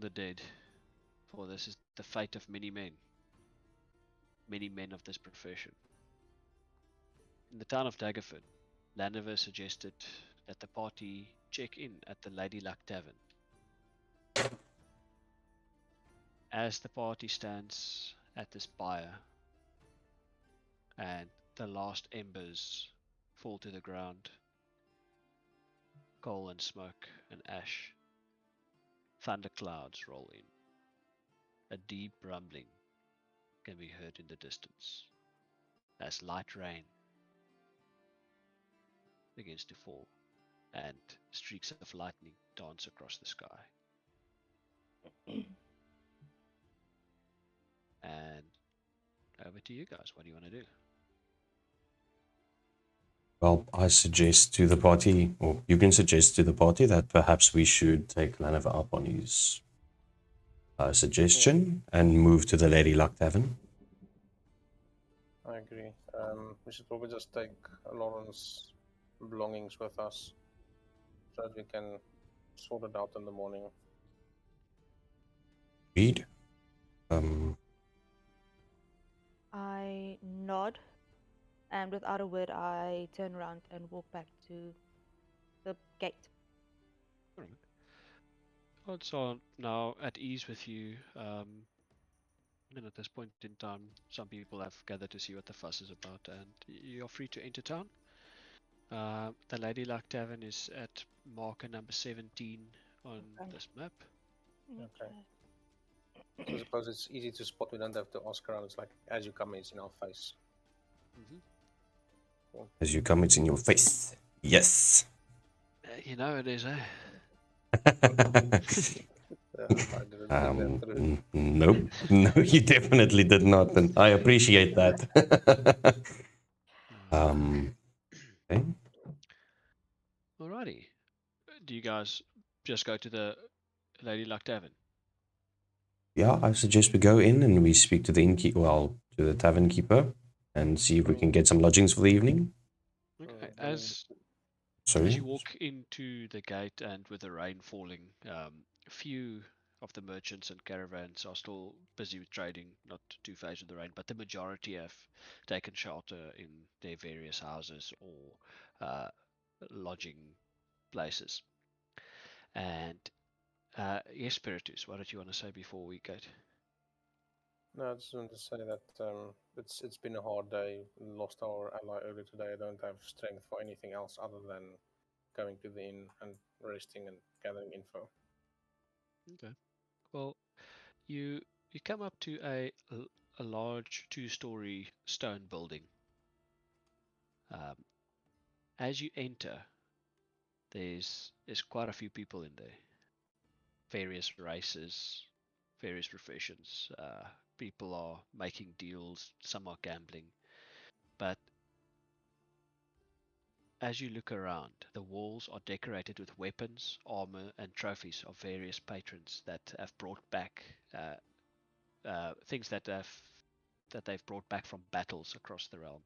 the dead, for this is the fate of many men of this profession. In the town of Daggerford, Landover suggested that the party check in at the Lady Luck Tavern. As the party stands at this byre and the last embers fall to the ground, coal and smoke and ash, thunderclouds roll in. A deep rumbling can be heard in the distance as light rain begins to fall and streaks of lightning dance across the sky. And over to you guys. What do you want to do? Well, I suggest to the party, or you can suggest to the party, that perhaps we should take Lanover up on his suggestion and move to the Lady Luck Tavern. I agree. We should probably just take Olorin's belongings with us so that we can sort it out in the morning. Agreed. I nod, and without a word, I turn around and walk back to the gate. Alright. Odds are now at ease with you. And at this point in time, some people have gathered to see what the fuss is about, and you're free to enter town. The Lady Luck Tavern is at marker number 17 on this map. Okay. So I suppose it's easy to spot. We don't have to ask around. It's like as you come, it's in our face. As you come, it's in your face. Yes. You know it is, eh? Nope. No, you definitely did not, and I appreciate that. Okay. Alrighty. Do you guys just go to the Lady Luck Tavern? Yeah, I suggest we go in and we speak to the innkeeper, well, to the tavern keeper, and see if we can get some lodgings for the evening. Okay. As Sorry. you walk into the gate and with the rain falling, a few of the merchants and caravans are still busy with trading, not too phased with the rain, but the majority have taken shelter in their various houses or lodging places. And yes, Spiritus, what did you want to say before we go? No, I just want to say that it's been a hard day. We lost our ally earlier today. I don't have strength for anything else other than going to the inn and resting and gathering info. Okay. Well, you come up to a large two-story stone building. As you enter, there's quite a few people in there. Various races, various professions. People are making deals, some are gambling. But as you look around, the walls are decorated with weapons, armor, and trophies of various patrons that have brought back things that they've brought back from battles across the realm.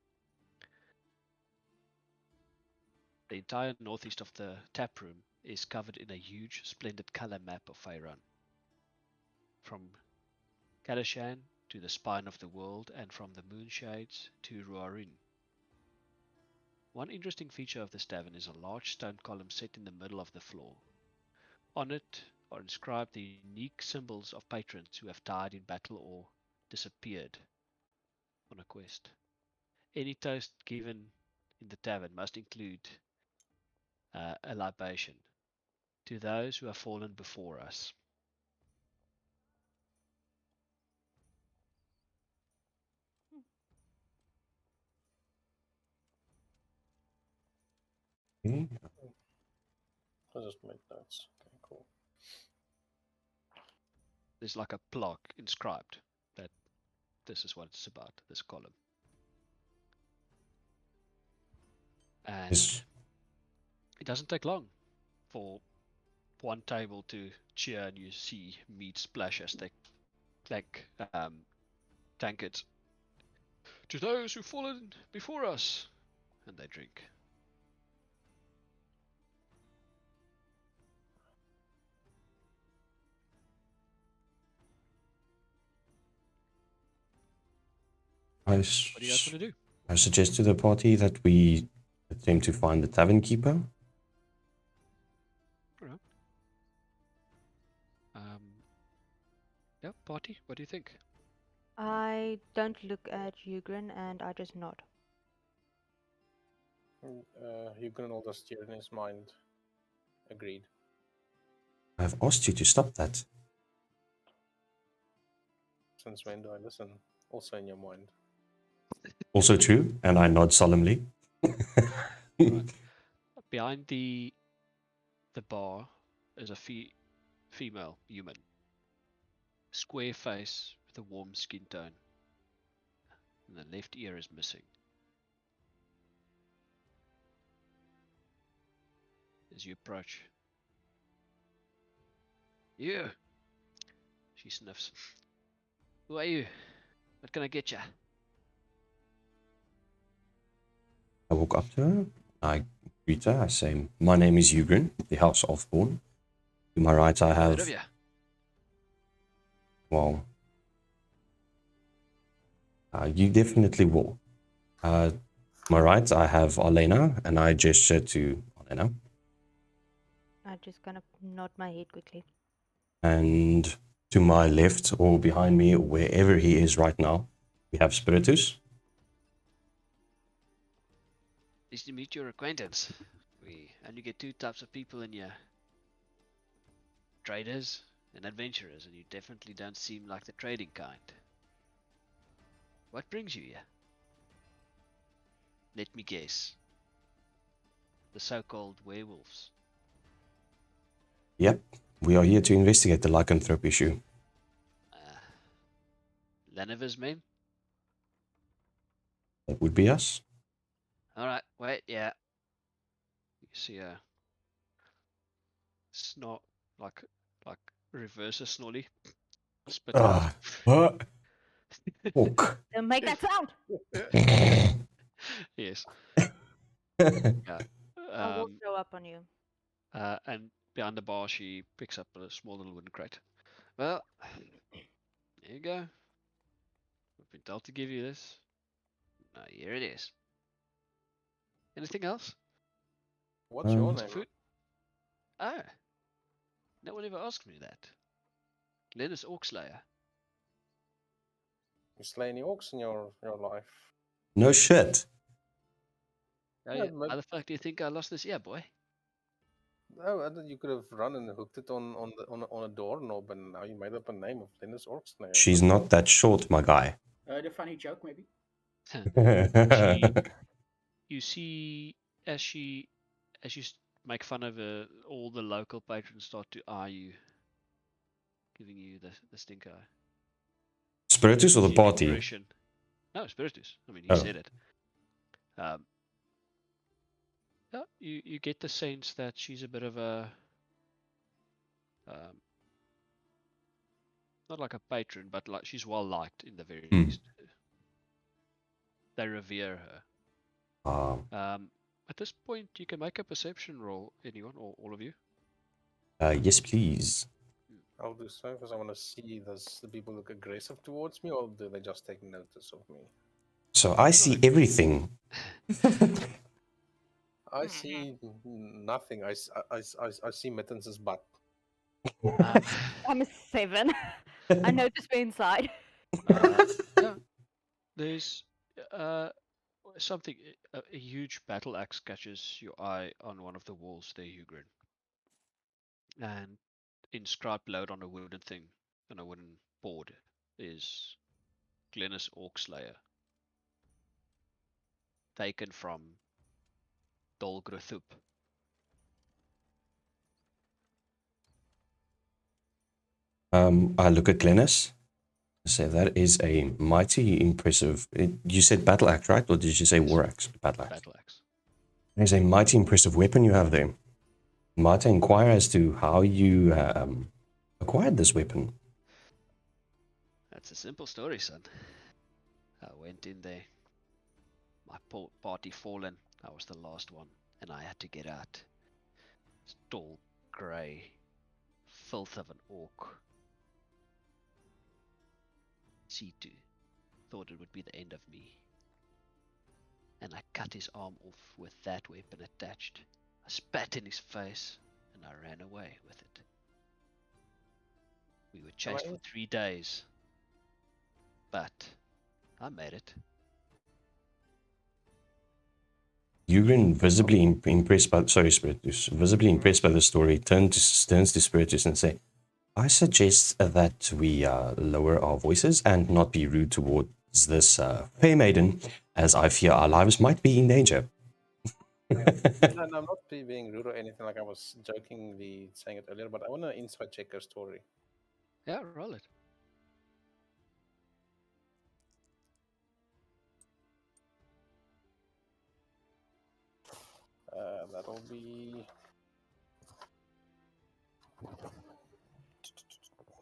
The entire northeast of the tap room is covered in a huge, splendid color map of Faerun. From Kadashan to the spine of the world, and from the Moonshades to Ruarin. One interesting feature of this tavern is a large stone column set in the middle of the floor. On it are inscribed the unique symbols of patrons who have died in battle or disappeared on a quest. Any toast given in the tavern must include a libation to those who have fallen before us. Okay. I'll just make notes. Okay, cool. There's like a plaque inscribed that this is what it's about, this column. And Yes. it doesn't take long for one table to cheer and you see meat splash as they clank tankards. To those who've fallen before us, and they drink. I, What do you guys want to do? I suggest to the party that we attempt to find the tavern keeper. Alright. Yeah, party. What do you think? I don't look at Ugrin and I just nod. Huguenot all the steer in his mind. Agreed. I've asked you to stop that. Since when do I listen? Also in your mind. Also true, and I nod solemnly. Right. Behind the bar is a female human. Square face with a warm skin tone. And the left ear is missing. As you approach. You! She sniffs. Who are you? What can I get you? I walk up to her. I greet her. I say, "My name is Ugrin, the House Offborn. To my right, I Heard of have, you? well, you definitely will. To my right, I have Arlena, and I gesture to Arlena. I just kind of nod my head quickly. And to my left, or behind me, or wherever he is right now, we have Spiritus. Pleased to meet your acquaintance. We only get two types of people in here. Traders and adventurers, and you definitely don't seem like the trading kind. What brings you here? Let me guess. The so-called werewolves. Yep, we are here to investigate the lycanthrope issue. Laniver's men? That would be us. Alright, wait, yeah. You see a snort, like reverse a snorly. Spit out. What? Fuck. Don't make that sound! Yes. Yeah. I will throw up on you. And behind the bar, she picks up a small little wooden crate. Well, there you go. I've been told to give you this. Now, here it is. Anything else? What's your Um, name? Food? Oh. No one ever asked me that. Linus Orkslayer. You slay any orcs in your life? no shit. Oh, Yeah, yeah. How the fuck do you think I lost this ear, boy? Oh, I thought you could have run and hooked it on a doorknob, and now you made up a name of Linus Orkslayer. She's not that short, my guy. The funny joke, maybe. You see, as you make fun of her, all the local patrons start to eye you, giving you the stink eye. Spiritus or the See an party? impression. No, Spiritus. I mean, he Oh. said it. Yeah, you get the sense that she's a bit of a not like a patron, but like she's well liked in the very least. They revere her. At this point, you can make a perception roll, anyone or all of you. Yes, please. I'll do so because I want to see does the people look aggressive towards me, or do they just take notice of me? So I see everything. I see nothing. I see Mittens' butt. I'm a 7. I noticed me inside. Yeah, there's something. A huge battle axe catches your eye on one of the walls there, Ugrin, and inscribed loud on a wooden thing, on a wooden board, is Glennis Orkslayer, taken from Dolgrathup. I look at Glennis. I say that is a mighty impressive. You said battle axe, right? Or did you say Yes. war axe? Battle axe. Battle axe. It is a mighty impressive weapon you have there. Might I inquire as to how you acquired this weapon? That's a simple story, son. I went in there. My party fallen. I was the last one, and I had to get out. This tall, grey filth of an orc. C2. thought it would be the end of me. And I cut his arm off with that weapon attached. I spat in his face, and I ran away with it. We were chased for 3 days, but I made it. Ugrin, visibly impressed by Spiritus, visibly impressed by the story, turns to Spiritus and say, I suggest that we lower our voices and not be rude towards this fair maiden, as I fear our lives might be in danger. No, I'm not being rude or anything. Like I was jokingly saying it earlier, but I want to inside check her story. Yeah, roll it. That'll be.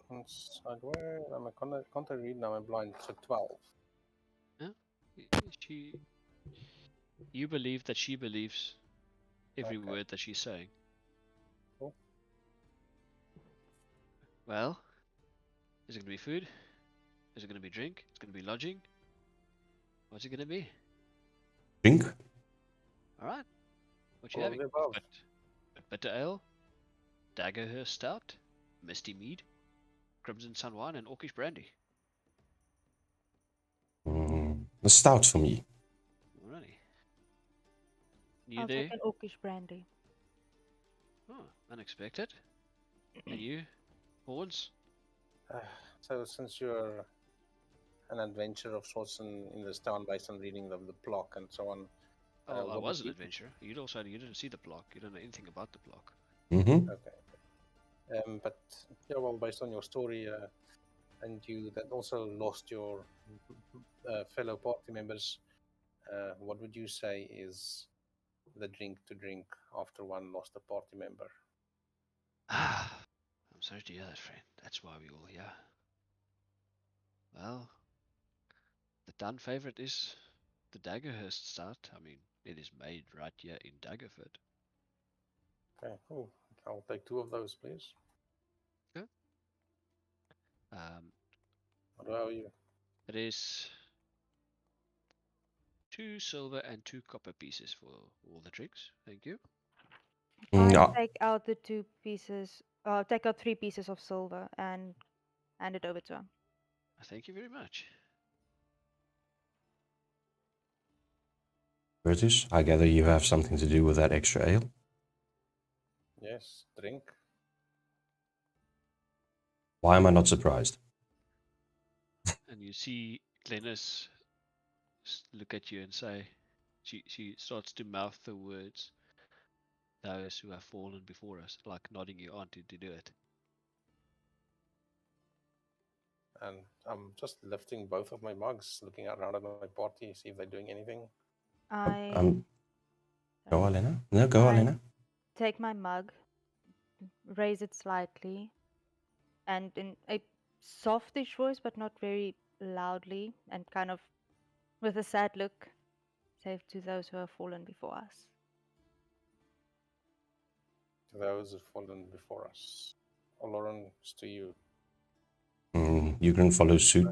Inside where? Can't I read now? I'm blind. So 12. Yeah? You believe that she believes every Okay. word that she's saying. Cool. Well, is it going to be food? Is it going to be drink? Is it going to be lodging? What's it going to be? Drink? Alright. What you All of having? the above. But bitter ale, Daggerford stout, misty mead, crimson sun wine, and orcish brandy. A stout for me. Alrighty. You I'll there? take an orcish brandy. Oh, unexpected. And you, Horns? So since you're an adventurer of sorts in this town based on reading the block and so on. Oh, I what was would an you- adventurer. You didn't see the block. You don't know anything about the block. Mm-hmm. Okay. But yeah, well, based on your story, and you that also lost your fellow party members, what would you say is the drink to drink after one lost a party member? I'm sorry to hear that, friend. That's why we all here. Well, the town favorite is the Daggerhurst stout. I mean, it is made right here in Daggerford. Okay, cool. I'll take 2 of those, please. Okay. What about you? It is 2 silver and 2 copper pieces for all the drinks. Thank you. I take out the 2 pieces, take out 3 pieces of silver and hand it over to him. Thank you very much. British, I gather you have something to do with that extra ale? Yes, drink. Why am I not surprised? And you see Glennis look at you and say, she starts to mouth the words, those who have fallen before us, like nodding you on to do it. And I'm just lifting both of my mugs, looking around at my party, see if they're doing anything. Go, Alena. No, go, Alena. Take my mug, raise it slightly, and in a softish voice, but not very loudly, and kind of with a sad look, say to those who have fallen before us. To those who've fallen before us. Olorin, it's to you. You can follow suit.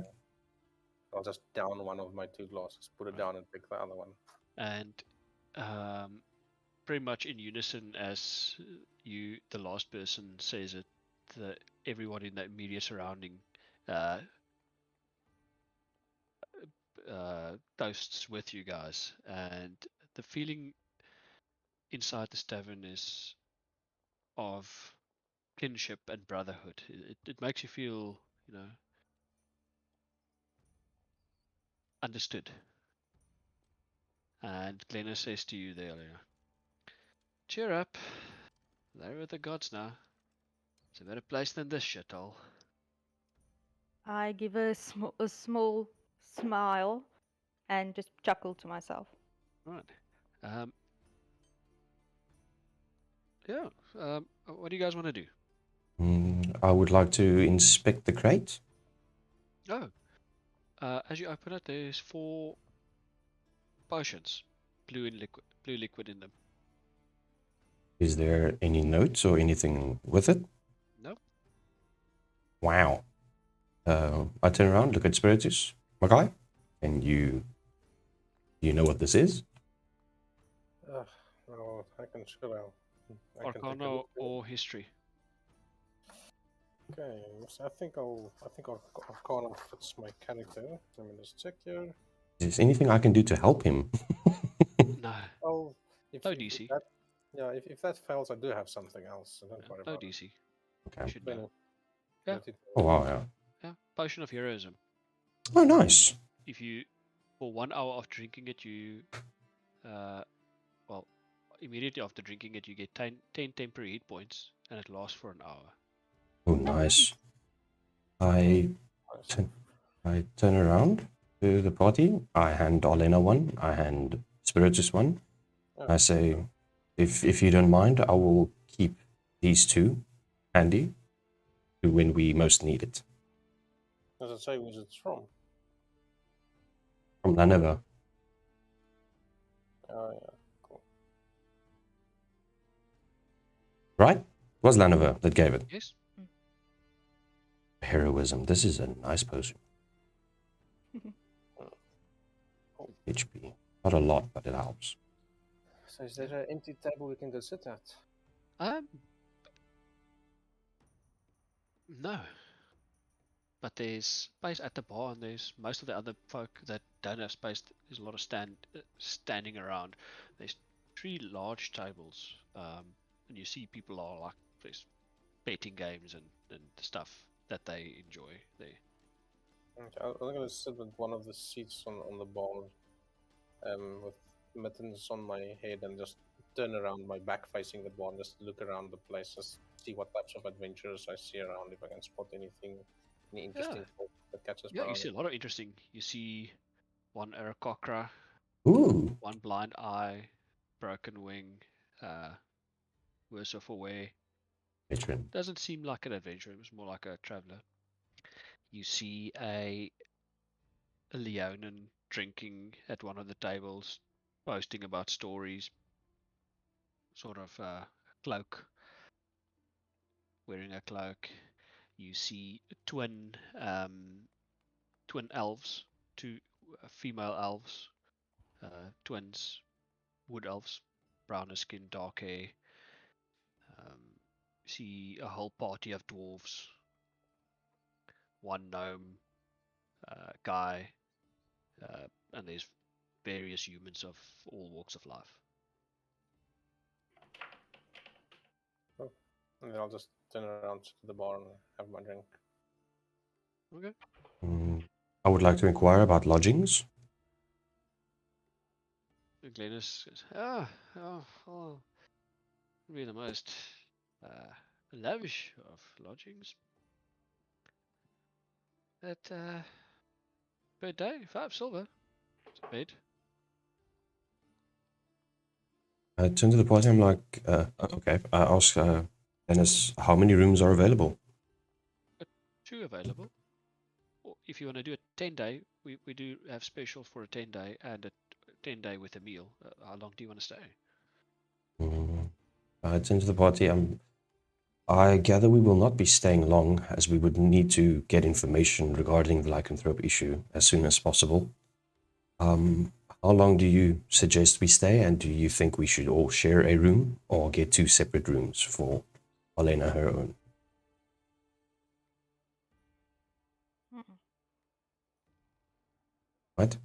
I'll just down one of my 2 glasses, put it down, and pick the other one. And pretty much in unison as the last person says it, everyone in the immediate surrounding toasts with you guys, and the feeling inside this tavern is of kinship and brotherhood. It makes you feel, understood. And Glenna says to you there, cheer up. They're with the gods now. It's a better place than this shithole. I give a small smile and just chuckle to myself. Right. What do you guys want to do? I would like to inspect the crate. Oh. As you open it, there's 4 potions. Blue liquid in them. Is there any notes or anything with it? No. Wow. I turn around, look at Spiritus. My guy, And you know what this is? No, I can show out. I can take a Arcana look. or history? Okay, so I think Arcana fits my character. Let me just check here. Is there anything I can do to help him? No, Oh, if, no if, DC. if that if that fails, I do have something else. So don't Yeah, worry no about it. DC. You Okay. should know. Plenty- Yeah. plenty to Oh, worry wow, about. yeah. Yeah, potion of heroism. Oh, nice. If you, for 1 hour after drinking it, you, well, immediately after drinking it, you get 10 temporary hit points, and it lasts for an hour. Oh, nice. I Nice. I turn around to the party. I hand Olena one. I hand Spiritus one. I say, if you don't mind, I will keep these two handy to when we most need it. Does it say where it's from? From Lanova. Oh yeah, cool. Right? It was Lanova that gave it. Yes? Heroism. This is a nice potion. HP. Not a lot, but it helps. So is there an empty table we can go sit at? No. But there's space at the bar, and there's most of the other folk that don't have space. There's a lot of standing around. There's 3 large tables, and you see people are like there's betting games and stuff that they enjoy there. Okay, I'm gonna sit at one of the seats on the bar, with mittens on my head and just turn around my back facing the bar and just look around the place, just see what types of adventurers I see around, if I can spot any interesting folk that catches my Yeah, you eye. see a lot of interesting. You see 1 Aarakocra, Ooh. 1 blind eye, broken wing, worse off away. Veteran. Doesn't seem like an adventurer. It was more like a traveler. You see a Leonin drinking at one of the tables, boasting about stories, sort of cloak, wearing a cloak. You see twin elves, 2 female elves, twins, wood elves, browner skin, dark hair. See a whole party of dwarves, 1 gnome guy, and there's various humans of all walks of life. Oh, and then I'll just turn around to the bar and have my drink. Okay. I would like to inquire about lodgings. Glennis goes, be the most lavish of lodgings. At per day, 5 silver. It's a bed. I turn to the party. I'm like, okay. I ask Dennis, how many rooms are available? 2 available. Or if you want to do a 10-day, we do have specials for a 10-day and a 10-day with a meal. How long do you want to stay? I turn to the party. I gather we will not be staying long, as we would need to get information regarding the lycanthrope issue as soon as possible. How long do you suggest we stay, and do you think we should all share a room or get 2 separate rooms for Olena her own? What?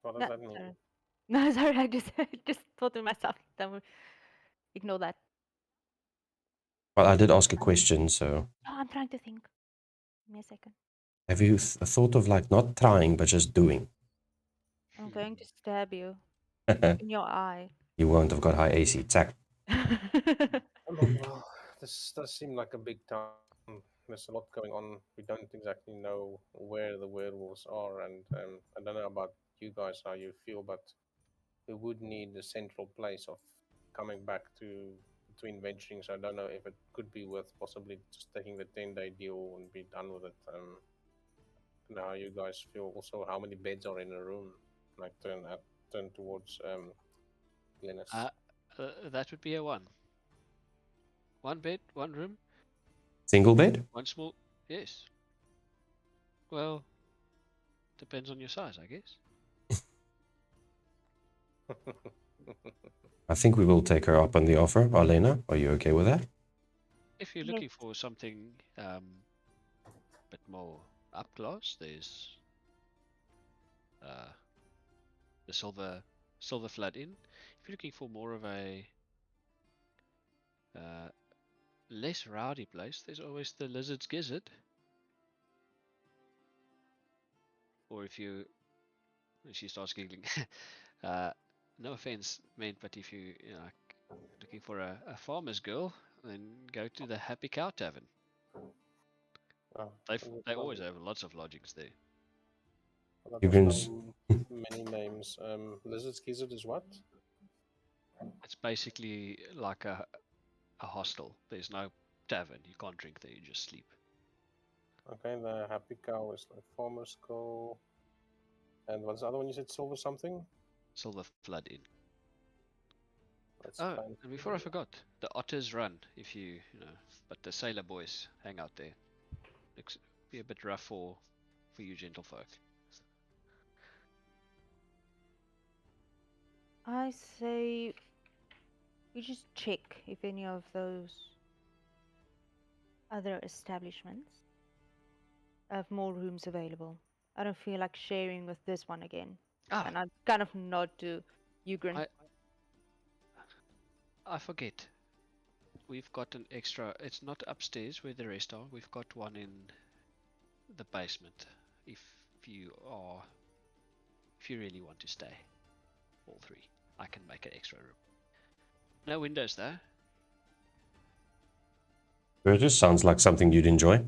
What does No, that mean? sorry. No, sorry. I just thought to myself. Don't ignore that. Well, I did ask a question, so Oh, I'm trying to think. Give me a second. have you thought of like not trying but just doing? I'm going to stab you You in your eye. won't have got high AC. Tack. Well, this does seem like a big town. There's a lot going on. We don't exactly know where the werewolves are, and I don't know about you guys how you feel, but we would need a central place of coming back to between venturing. So I don't know if it could be worth possibly just taking the 10-day deal and be done with it. And how you guys feel. Also, how many beds are in a room? Like turn towards Glennis. That would be a 1. 1 bed, 1 room, Single bed? 1 small. Yes. Well, depends on your size, I guess. I think we will take her up on the offer. Alena, are you okay with that? If you're Yes. looking for something bit more up close, there's the Silver Flood Inn. If you're looking for more of a less rowdy place, there's always the Lizard's Gizzard. Or if you, she starts giggling. No offense meant, but if you looking for a farmer's girl, then go to the Happy Cow Tavern. Oh, They always have lots of lodgings there. that You was can now many names. Lizard's Gizzard is what? It's basically like a hostel. There's no tavern. You can't drink there. You just sleep. Okay, the Happy Cow is like Farmer's Call. And what's the other one you said? Silver something? Silver Flood Inn. That's Oh, fine. and before I forgot, the Otters Run. If but the sailor boys hang out there. Looks be a bit rough for you gentlefolk. I say we just check if any of those other establishments have more rooms available. I don't feel like sharing with this one again. Ah, And I kind of nod to Ugrin. I forget. We've got an extra. It's not upstairs where the rest are. We've got one in the basement. If you really want to stay, all three, I can make an extra room. No windows though. It just sounds like something you'd enjoy.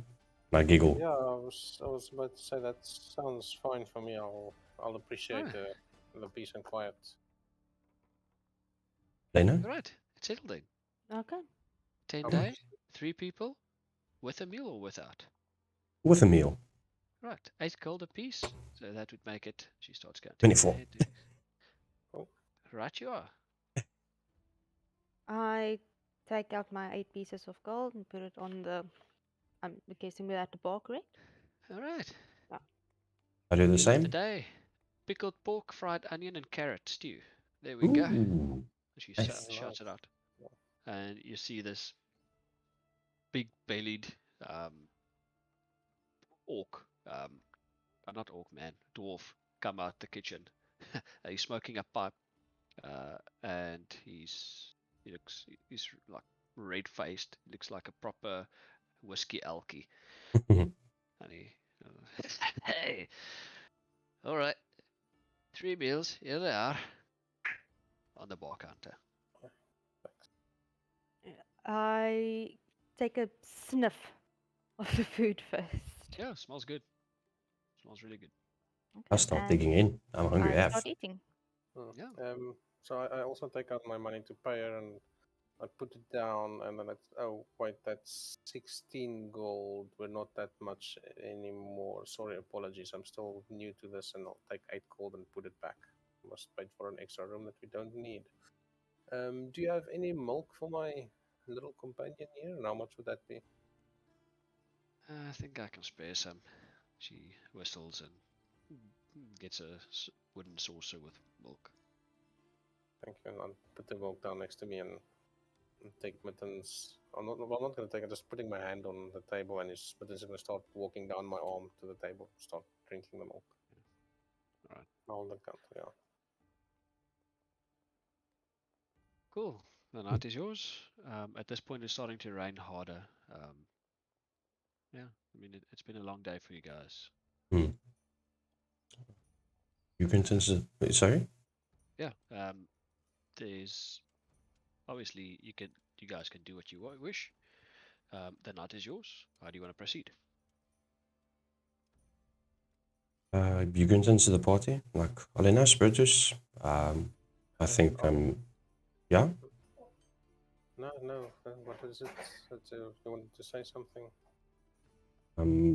I giggle. Yeah, I was about to say that sounds fine for me. I'll appreciate the peace and quiet. Lena? Right, it's settled then. Okay. 10 How day, much? 3 people, with a meal or without. With a meal. Right, 8 gold a piece. So that would make it. She starts counting. 24. Oh. Right, you are. I take out my 8 pieces of gold and put it on the. I'm guessing we're at the bar, correct? All right. I do the Meal of the same. day: pickled pork, fried onion, and carrot stew. There we go. Ooh. She Nice. shouts it Nice. out, and you see this big-bellied orc, not orc man, dwarf, come out the kitchen. He's smoking a pipe, and he's like red-faced. He looks like a proper whiskey alky, and he, hey, all right, 3 meals, here they are, on the bar counter. I take a sniff of the food first. Yeah, smells good. Smells really good. I Okay, start and digging in. I'm hungry I AF. start eating. Yeah. So I also take out my money to pay her and I put it down and then it's, oh wait, that's 16 gold. We're not that much anymore. Sorry, apologies. I'm still new to this and I'll take 8 gold and put it back. Must pay for an extra room that we don't need. Do you have any milk for my little companion here? And how much would that be? I think I can spare some. She whistles and gets a wooden saucer with milk. Thank you. And I'll put the milk down next to me and take Mittens. I'm not going to take it. Just putting my hand on the table, and Mittens is going to start walking down my arm to the table, start drinking the milk. All right. On the counter, yeah. Cool. The night is yours. At this point, it's starting to rain harder. Yeah, I mean, it's been a long day for you guys. You can sorry? Yeah. There's obviously you guys can do what you wish. The night is yours. How do you want to proceed? You can to the party. Like Alena, Spiritus. I think yeah. No. What is it? You wanted to say something?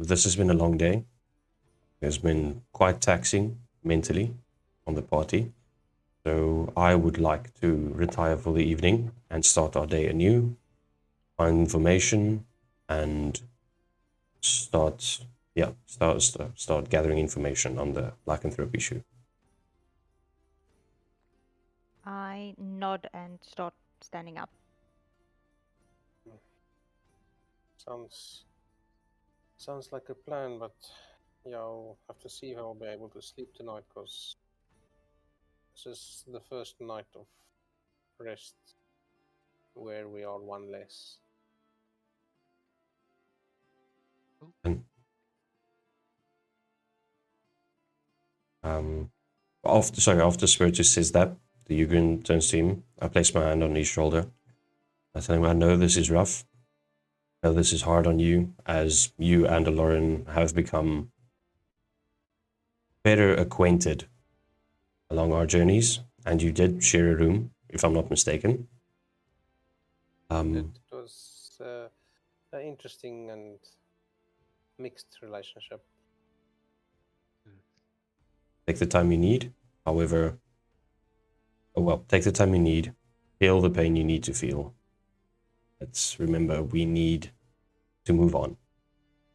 This has been a long day. It's been quite taxing mentally on the party. So I would like to retire for the evening and start our day anew, find information, and start gathering information on the lycanthrope issue. I nod and start standing up. Sounds like a plan, but yeah, I'll have to see if I'll be able to sleep tonight, because this is the first night of rest where we are one less. And after Spiritus says that, the Ugrin turns to him. I place my hand on his shoulder. I tell him, I know this is rough. I know this is hard on you, as you and Olorin have become better acquainted along our journeys, and you did share a room, if I'm not mistaken. It was an interesting and mixed relationship. Take the time you need. However, take the time you need. Feel the pain you need to feel. Let's remember, we need to move on.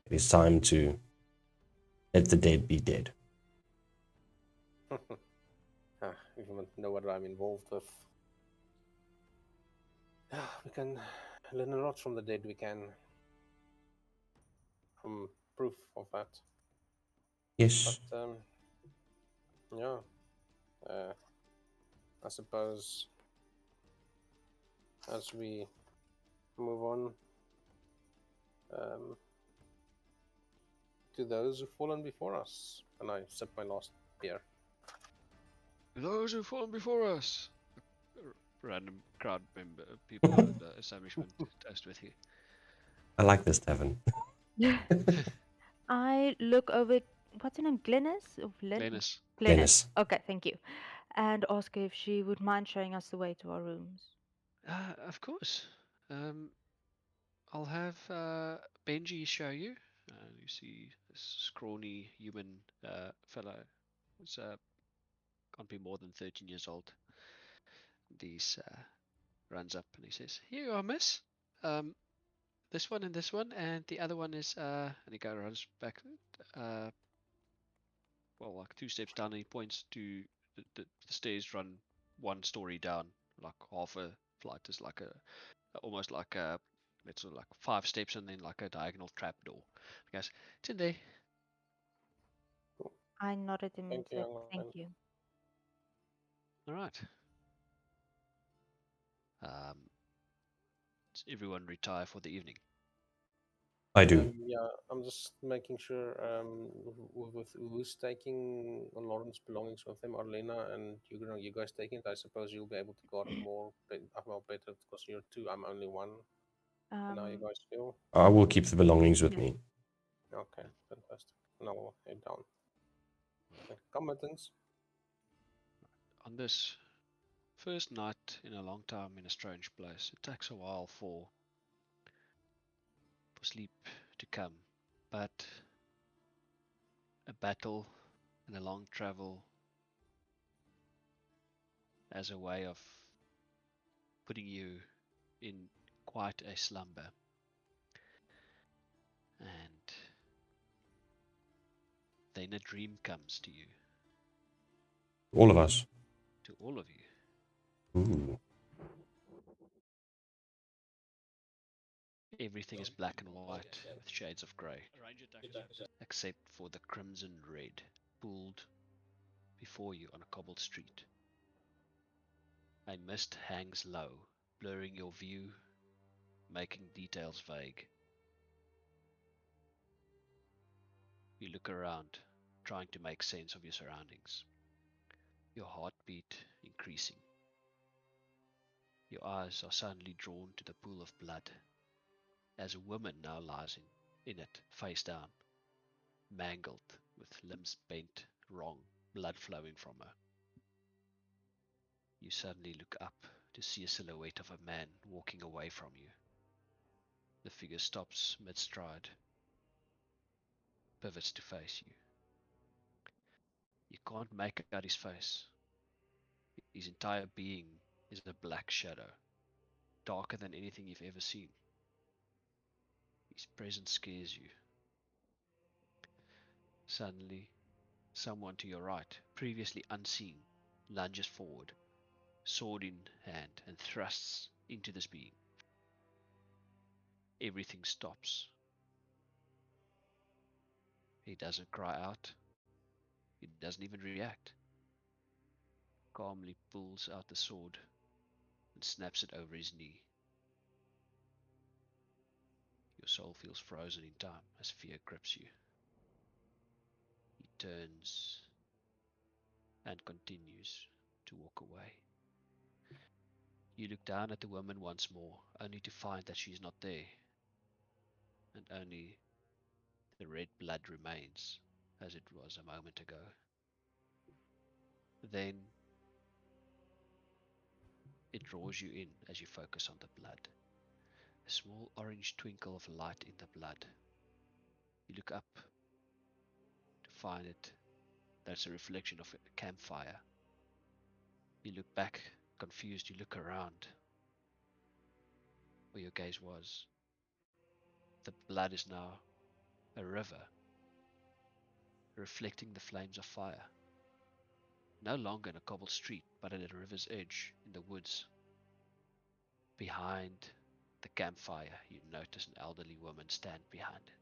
It is time to let the dead be dead. You don't know what I'm involved with. We can learn a lot from the dead. We can from proof of that. Yes. But yeah, I suppose as we move on to those who've fallen before us, and I sip my last beer. Those who've fallen before us. Random crowd member, people in the establishment toast with you. I like this tavern. I look over. What's her name? Glennis? Lenus. Glennis. Okay, thank you. And ask her if she would mind showing us the way to our rooms. Of course. I'll have Benji show you. You see this scrawny human fellow. It's can't be more than 13 years old. These runs up and he says, "Here you are, miss. This one and the other one is and he goes runs back. Well, like 2 steps down, and he points to the stairs run 1 story down, like half a flight is like almost like a, it's sort of like 5 steps and then like a diagonal trap door. He goes, it's in there. I nodded him and Thank you, said, young man. thank you. All right. Does everyone retire for the evening? I do. Yeah, I'm just making sure with who's taking Lauren's belongings with them, Arlena, and you guys taking it. I suppose you'll be able to guard it more, well, better, because you're two, I'm only one. And how you guys feel? I will keep the belongings with me. Okay, fantastic. Now we'll head down. Okay. Combatants. On this first night in a long time in a strange place, it takes a while for sleep to come, but a battle and a long travel as a way of putting you in quite a slumber. And then a dream comes to you, All of us. to all of you. Ooh. Everything is black and white with shades of grey, except for the crimson red pooled before you on a cobbled street. A mist hangs low, blurring your view, making details vague. You look around, trying to make sense of your surroundings, your heartbeat increasing. Your eyes are suddenly drawn to the pool of blood, as a woman now lies in it, face down, mangled, with limbs bent wrong, blood flowing from her. You suddenly look up to see a silhouette of a man walking away from you. The figure stops mid-stride, pivots to face you. You can't make out his face. His entire being is a black shadow, darker than anything you've ever seen. His presence scares you. Suddenly, someone to your right, previously unseen, lunges forward, sword in hand, and thrusts into this being. Everything stops. He doesn't cry out. He doesn't even react. Calmly pulls out the sword and snaps it over his knee. Your soul feels frozen in time as fear grips you. He turns and continues to walk away. You look down at the woman once more, only to find that she is not there, and only the red blood remains as it was a moment ago. Then it draws you in as you focus on the blood. A small orange twinkle of light in the blood. You look up to find it that's a reflection of a campfire. You look back, confused, you look around where your gaze was. The blood is now a river, reflecting the flames of fire. No longer in a cobbled street, but at a river's edge in the woods. Behind the campfire, you notice an elderly woman stand behind it.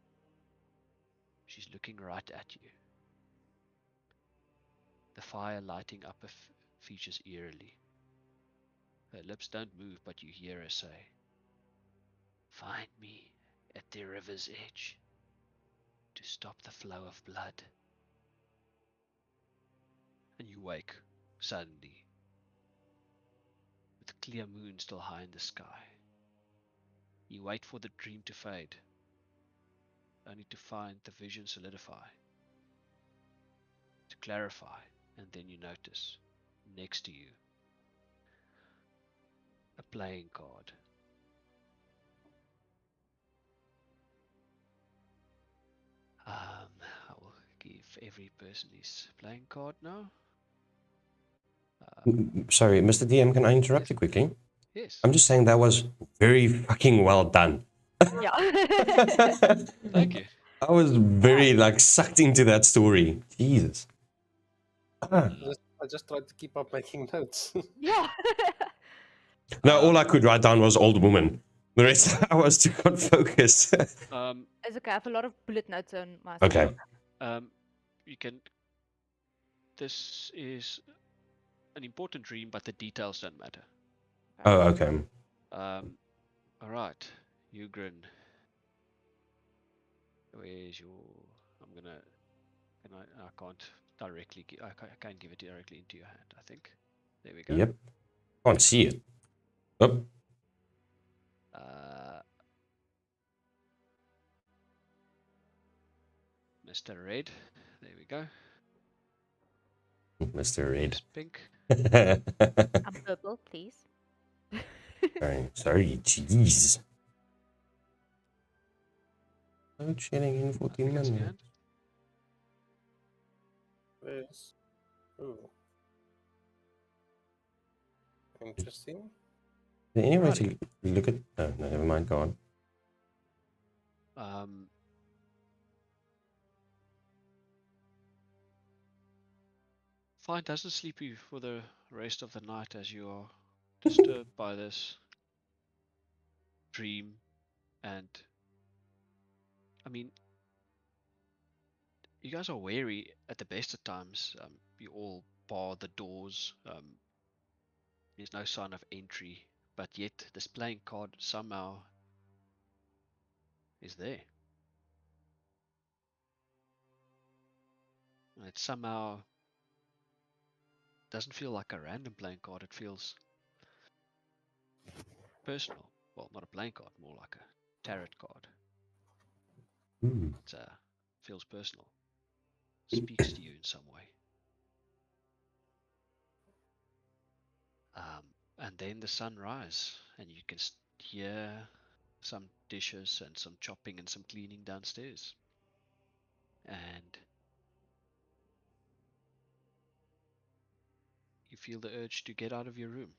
She's looking right at you. The fire lighting up her features eerily. Her lips don't move, but you hear her say, "Find me at the river's edge to stop the flow of blood." And you wake suddenly, with the clear moon still high in the sky. You wait for the dream to fade, only to find the vision solidify, to clarify, and then you notice, next to you, a playing card. I will give every person his playing card now. Sorry, Mr. DM, can I interrupt Yes. you quickly? Yes. I'm just saying that was very fucking well done. Yeah. Thank you. I was very like sucked into that story. Jesus. Ah. I just tried to keep up making notes. Yeah. No, all I could write down was old woman. The rest I was too focused. It's okay. I have a lot of bullet notes on my side. Okay. You can. This is an important dream, but the details don't matter. Oh, okay. All right, Ugrin. Where's your? I'm gonna. Can I can't directly. I can't give it directly into your hand. I think. There we go. Yep. Can't see it. Oh. Mr. Red. There we go. Mr. Red. There's pink. I'm purple, please. Sorry, jeez. No chilling in 14 That's minutes. hand. This. Ooh. Interesting. Is there any way to look at... Oh, no, never mind, go on. Fine doesn't sleep you for the rest of the night as you are disturbed by this dream. And I mean, you guys are wary at the best of times. You all bar the doors. There's no sign of entry, but yet this playing card somehow is there. And it somehow doesn't feel like a random playing card. It feels personal. Well, not a playing card, more like a tarot card. It feels personal. Speaks to you in some way. And then the sun rise, and you can hear some dishes and some chopping and some cleaning downstairs. And you feel the urge to get out of your room.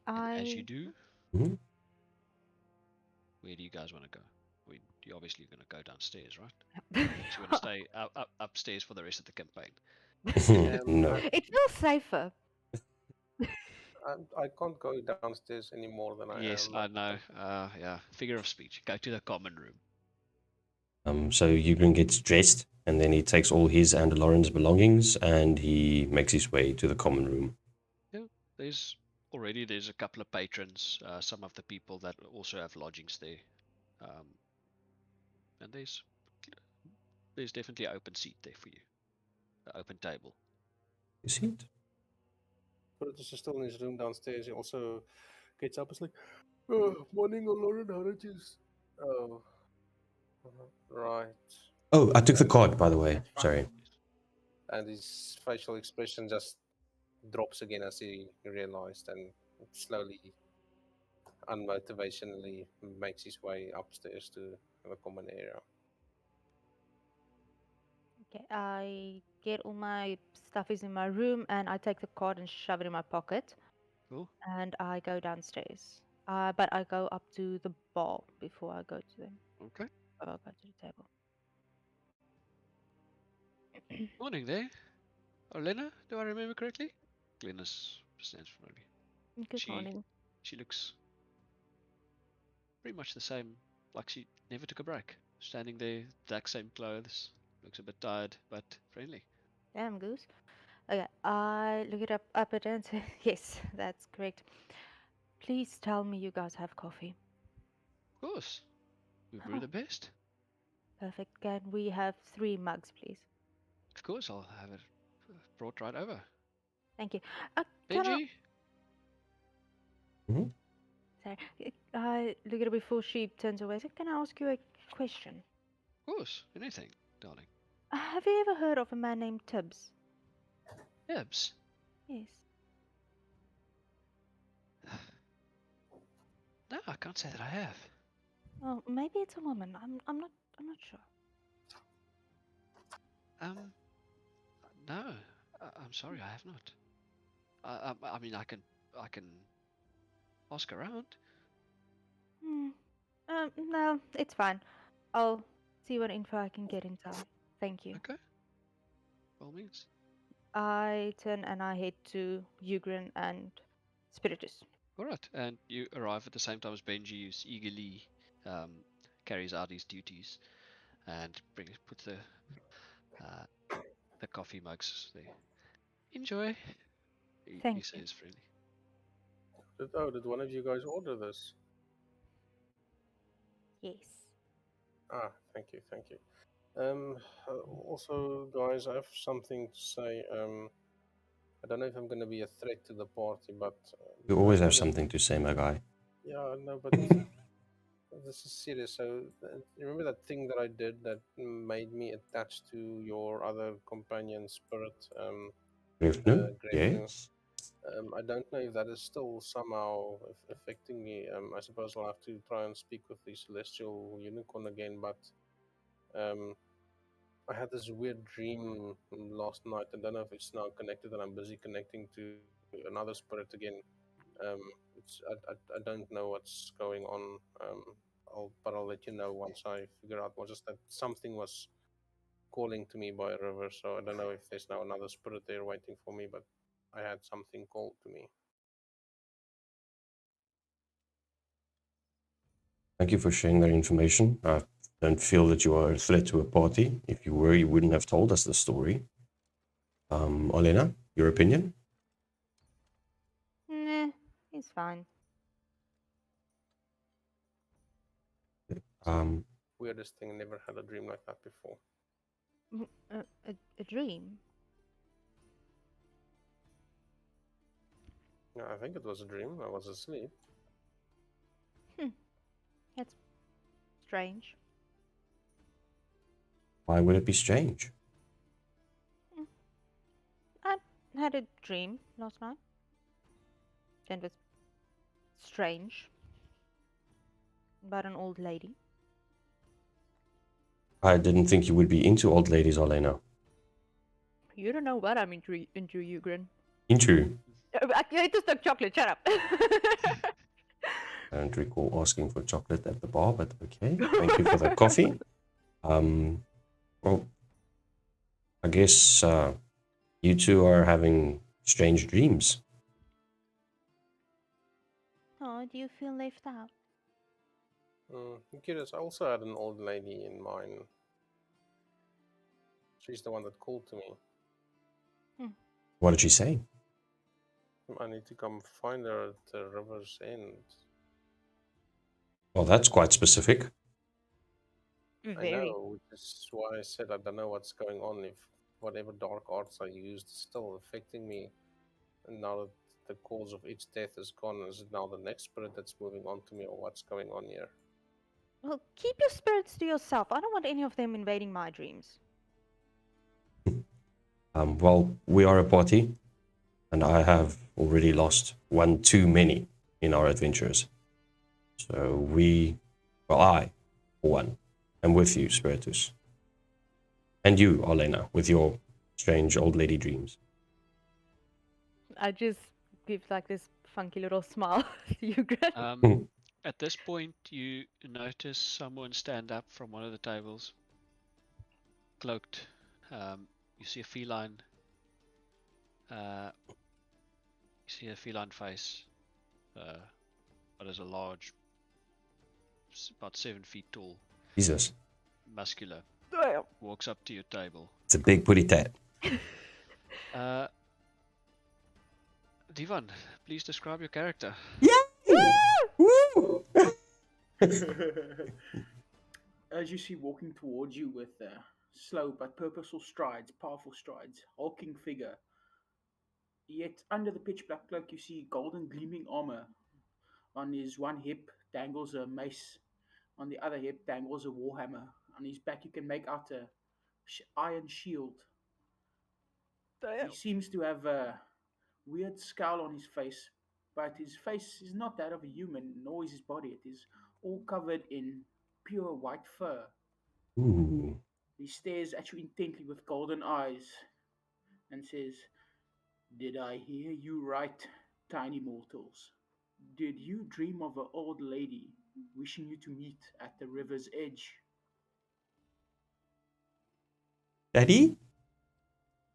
And as you do, where do you guys want to go? You're obviously going to go downstairs, right? Unless you want to stay upstairs for the rest of the campaign. No. It feels safer. I can't go downstairs any more than I Yes, am. I know. Yeah, figure of speech. Go to the common room. So Ugrin gets dressed, and then he takes all his and Olorin's belongings, and he makes his way to the common room. Yeah, there's a couple of patrons, some of the people that also have lodgings there, and there's definitely an open seat there for you, an open table. You see it? Brutus is still in his room downstairs. He also gets up. It's like, oh, morning, Olorin. How did you? Oh, right. Oh, I took the card, by the way. Sorry. And his facial expression just drops again as he realized, and slowly, unmotivationally, makes his way upstairs to the common area. Okay, I get all my stuff is in my room and I take the card and shove it in my pocket Cool. and I go downstairs. But I go up to the bar before I go to the Okay. the table. Morning there. Olena, do I remember correctly? Glennis stands in front of you. Good morning. She looks pretty much the same, like she never took a break. Standing there, exact same clothes. Looks a bit tired, but friendly. Damn goose. Okay, I look it up at it and say, yes, that's correct. Please tell me you guys have coffee. Of course. We brew the best. Perfect. Can we have 3 mugs, please? Of course, I'll have it brought right over. Thank you. Can Benji? sorry, I look at her before she turns away. I said, can I ask you a question? Of course, anything, darling. Have you ever heard of a man named Tibbs? Ebbs. Yes. No, I can't say that I have. Well, maybe it's a woman. I'm not sure. No. I'm sorry, I have not. I mean, I can ask around. No, it's fine. I'll see what info I can get in time. Thank you. Okay. By all means. I turn and I head to Ugrin and Spiritus. All right, and you arrive at the same time as Benji, who's eagerly carries out his duties and puts the coffee mugs there. Enjoy. He Thank you. says freely. Did one of you guys order this? Yes. Thank you. Also, guys, I have something to say. I don't know if I'm going to be a threat to the party, but You always have something to say, my guy. yeah, no, but this is serious. So, you remember that thing that I did that made me attached to your other companion spirit, Griffin? Grevnu? Yes. I don't know if that is still somehow affecting me. I suppose I'll have to try and speak with the celestial unicorn again, but I had this weird dream last night. I don't know if it's now connected, and I'm busy connecting to another spirit again. I don't know what's going on. But I'll let you know once I figure out. Just that something was calling to me by a river, so I don't know if there's now another spirit there waiting for me. But I had something called to me. Thank you for sharing that information. I don't feel that you are a threat to a party. If you were, you wouldn't have told us the story. Olena, your opinion? Nah, it's fine. Weirdest thing. Never had a dream like that before. A dream? Yeah, I think it was a dream. I was asleep. That's strange. Why would it be strange? I had a dream last night. And it was strange. About an old lady. I didn't think you would be into old ladies, Olena. You don't know what I'm into, Ugrin. Into? I just took chocolate, shut up. I don't recall asking for chocolate at the bar, but okay. Thank you for the coffee. Well, I guess you two are having strange dreams. Oh, do you feel left out? I'm curious. I also had an old lady in mind. She's the one that called to me. What did she say? I need to come find her at the river's end. Well, that's quite specific. I know, which is why I said I don't know what's going on. If whatever dark arts I used is still affecting me, and now that the cause of each death is gone, is it now the next spirit that's moving on to me, or what's going on here? Well, keep your spirits to yourself. I don't want any of them invading my dreams. Well, we are a party, and I have already lost one too many in our adventures. So I, for one, am with you, Spiritus. And you, Olena, with your strange old lady dreams. I just give like this funky little smile to you, Grit. At this point, you notice someone stand up from one of the tables, cloaked. You see a feline. You see a feline face. But is a large, about 7 feet tall, Jesus. muscular. Damn. Walks up to your table. It's a big booty tat. Divan, please describe your character. Woo! As you see walking towards you with slow but purposeful strides, powerful strides, hulking figure. Yet under the pitch black cloak, you see golden gleaming armor. On his one hip dangles a mace. On the other hip dangles a warhammer. On his back, you can make out a iron shield. Damn. He seems to have a weird scowl on his face, but his face is not that of a human, nor is his body. It is all covered in pure white fur. Ooh. He stares at you intently with golden eyes and says, "Did I hear you right, tiny mortals? Did you dream of an old lady wishing you to meet at the river's edge?" Daddy?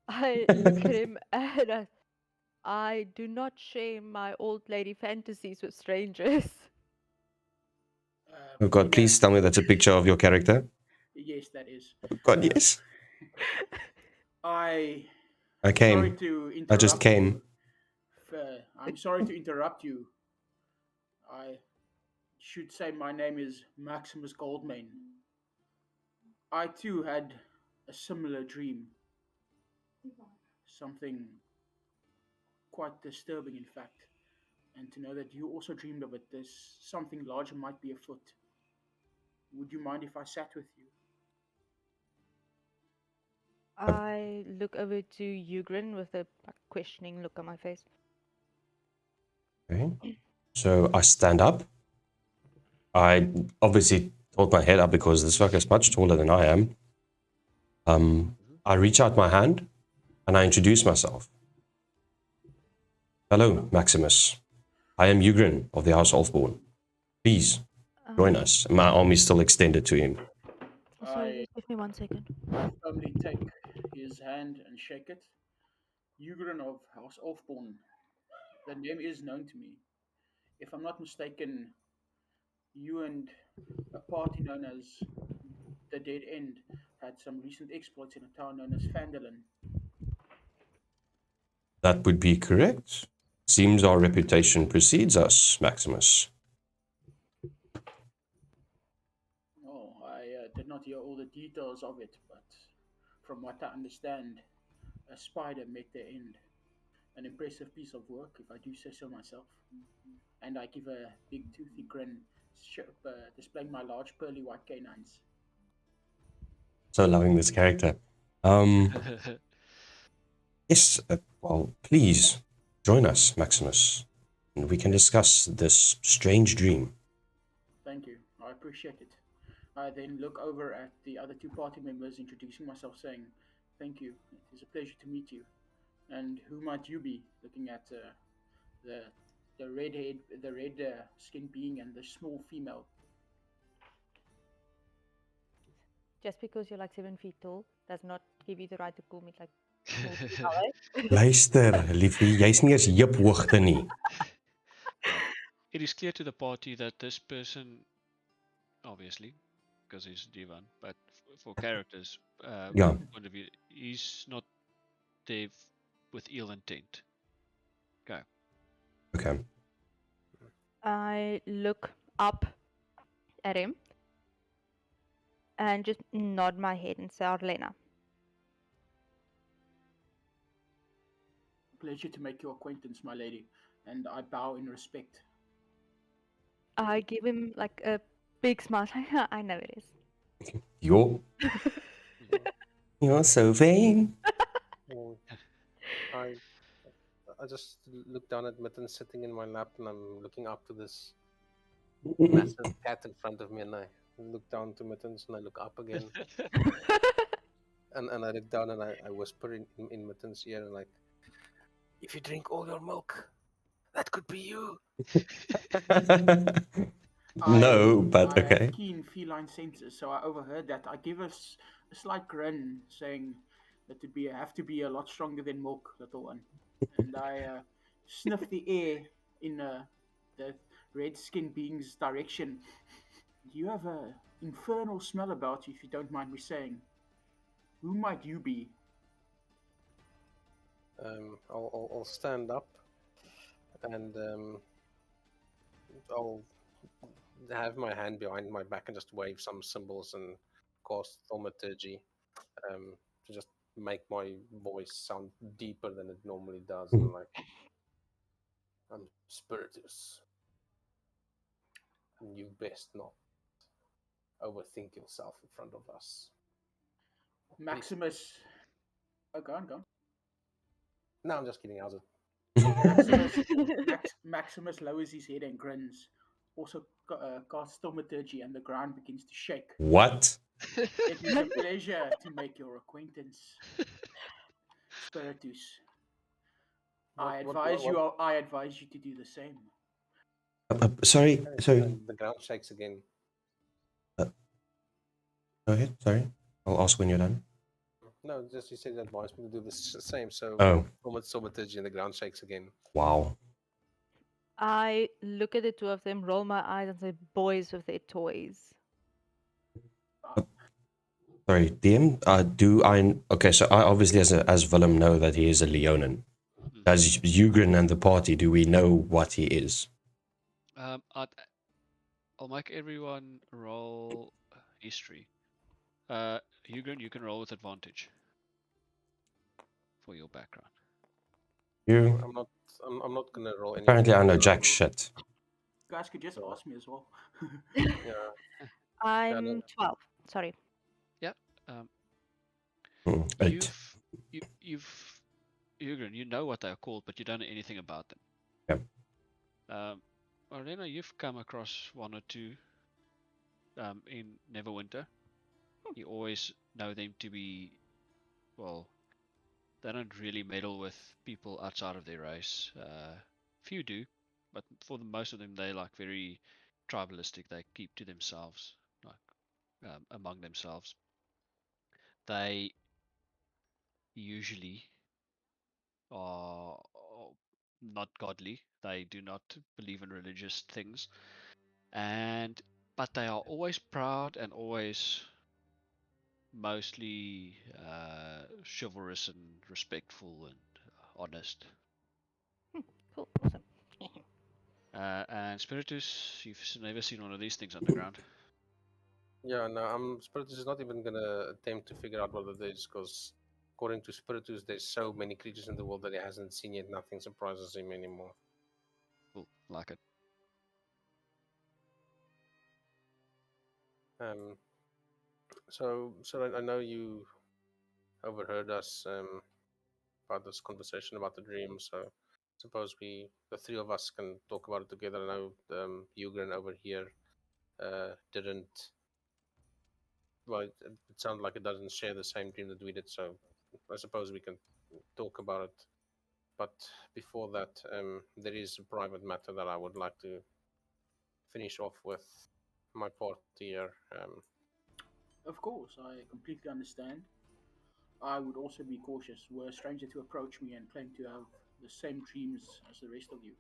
I look at him and I do not share my old lady fantasies with strangers. Oh God, please tell me that's a picture of your character. Yes, that is. Oh God, yes. I I sorry came. to interrupt I just came. I'm sorry to interrupt you. I should say my name is Maximus Goldmane. I too had a similar dream. Something quite disturbing, in fact. And to know that you also dreamed of it, there's something larger might be afoot. Would you mind if I sat with you? I look over to Ugrin with a questioning look on my face. Okay. So I stand up. I obviously hold my head up because this fucker is much taller than I am. I reach out my hand and I introduce myself. Hello, Maximus. I am Ugrin of the House Ulfborn. Please join us. My arm is still extended to him. Sorry, just give me 1 second. I firmly take his hand and shake it. Ugrin of House Ulfborn. The name is known to me. If I'm not mistaken, you and a party known as the Dead End had some recent exploits in a town known as Fandolin. That would be correct. Seems our reputation precedes us, Maximus. Oh, I did not hear all the details of it, but from what I understand, a spider met their end. An impressive piece of work, if I do say so myself. And I give a big toothy grin, displaying my large pearly white canines. So loving this character. Yes, well, please join us, Maximus, and we can discuss this strange dream. Thank you. I appreciate it. I then look over at the other two party members, introducing myself, saying, "Thank you. It is a pleasure to meet you. And who might you be?" Looking at the the redhead, the red skinned being, and the small female. Just because you're like 7 feet tall does not give you the right to call me like small female. Eh? Luister, liefie, jy's nie eens heuphoogte nie. It is clear to the party that this person, obviously, because he's Divan, but for characters' Ja. point of view, he's not there with ill intent. Go. Okay. I look up at him and just nod my head and say, Arlena. Pleasure to make your acquaintance, my lady. And I bow in respect. I give him like a big smile. I know it is. Yo, you're so vain. Well, I just look down at Mitten sitting in my lap, and I'm looking up to this massive cat in front of me, and I look down to Mittens, and I look up again, and I look down, and I whisper in Mittens' ear, and like, if you drink all your milk, that could be you. No, but I okay. have keen feline senses, so I overheard that. I give us a slight grin, saying that would have to be a lot stronger than milk, little one. And I sniff the air in the red skinned being's direction. You have a infernal smell about you, if you don't mind me saying. Who might you be? I'll stand up, and I'll have my hand behind my back and just wave some symbols and cast thaumaturgy, to just make my voice sound deeper than it normally does. And like, I'm Spiritus, and you best not overthink yourself in front of us. Maximus. Oh, go on, go on. No, I'm just kidding. How's it? Maximus lowers his head and grins. Also casts thaumaturgy, and the ground begins to shake. What? It is a pleasure to make your acquaintance, Spiritus. I advise you to do the same. Sorry. And the ground shakes again. Go ahead. Sorry. I'll ask when you're done. No, just you said advise me to do the same. So, thaumaturgy, and the ground shakes again. Wow. I look at the two of them, roll my eyes, and say, boys with their toys. Sorry, DM. Do I? Okay, so I obviously, as Willem, know that he is a Leonin. As Ugrin and the party, do we know what he is? I'll make everyone roll history. Hugren, you can roll with advantage for your background. You? I'm not gonna roll. Apparently, I know jack shit. You guys could just ask me as well. Yeah. I'm 12. Sorry. Yeah. 8. You've Hugren, you know what they're called, but you don't know anything about them. Yep. Arlena, you've come across one or two in Neverwinter. You always know them to be, well, they don't really meddle with people outside of their race. Few do, but for most of them, they're like very tribalistic. They keep to themselves, like among themselves. They usually are not godly. They do not believe in religious things, but they are always proud and always mostly chivalrous and respectful and honest. Cool. Awesome. And Spiritus, you've never seen one of these things underground. Yeah, no, Spiritus is not even gonna attempt to figure out what it is, because according to Spiritus, there's so many creatures in the world that he hasn't seen yet. Nothing surprises him anymore. Cool, like it. So I know you overheard us about this conversation about the dream. So suppose the three of us, can talk about it together. I know Ugrin over here didn't. Well, it sounds like it doesn't share the same dream that we did. So I suppose we can talk about it but before that, there is a private matter that I would like to finish off with my part here. Of course, I completely understand. I would also be cautious were a stranger to approach me and claim to have the same dreams as the rest of you.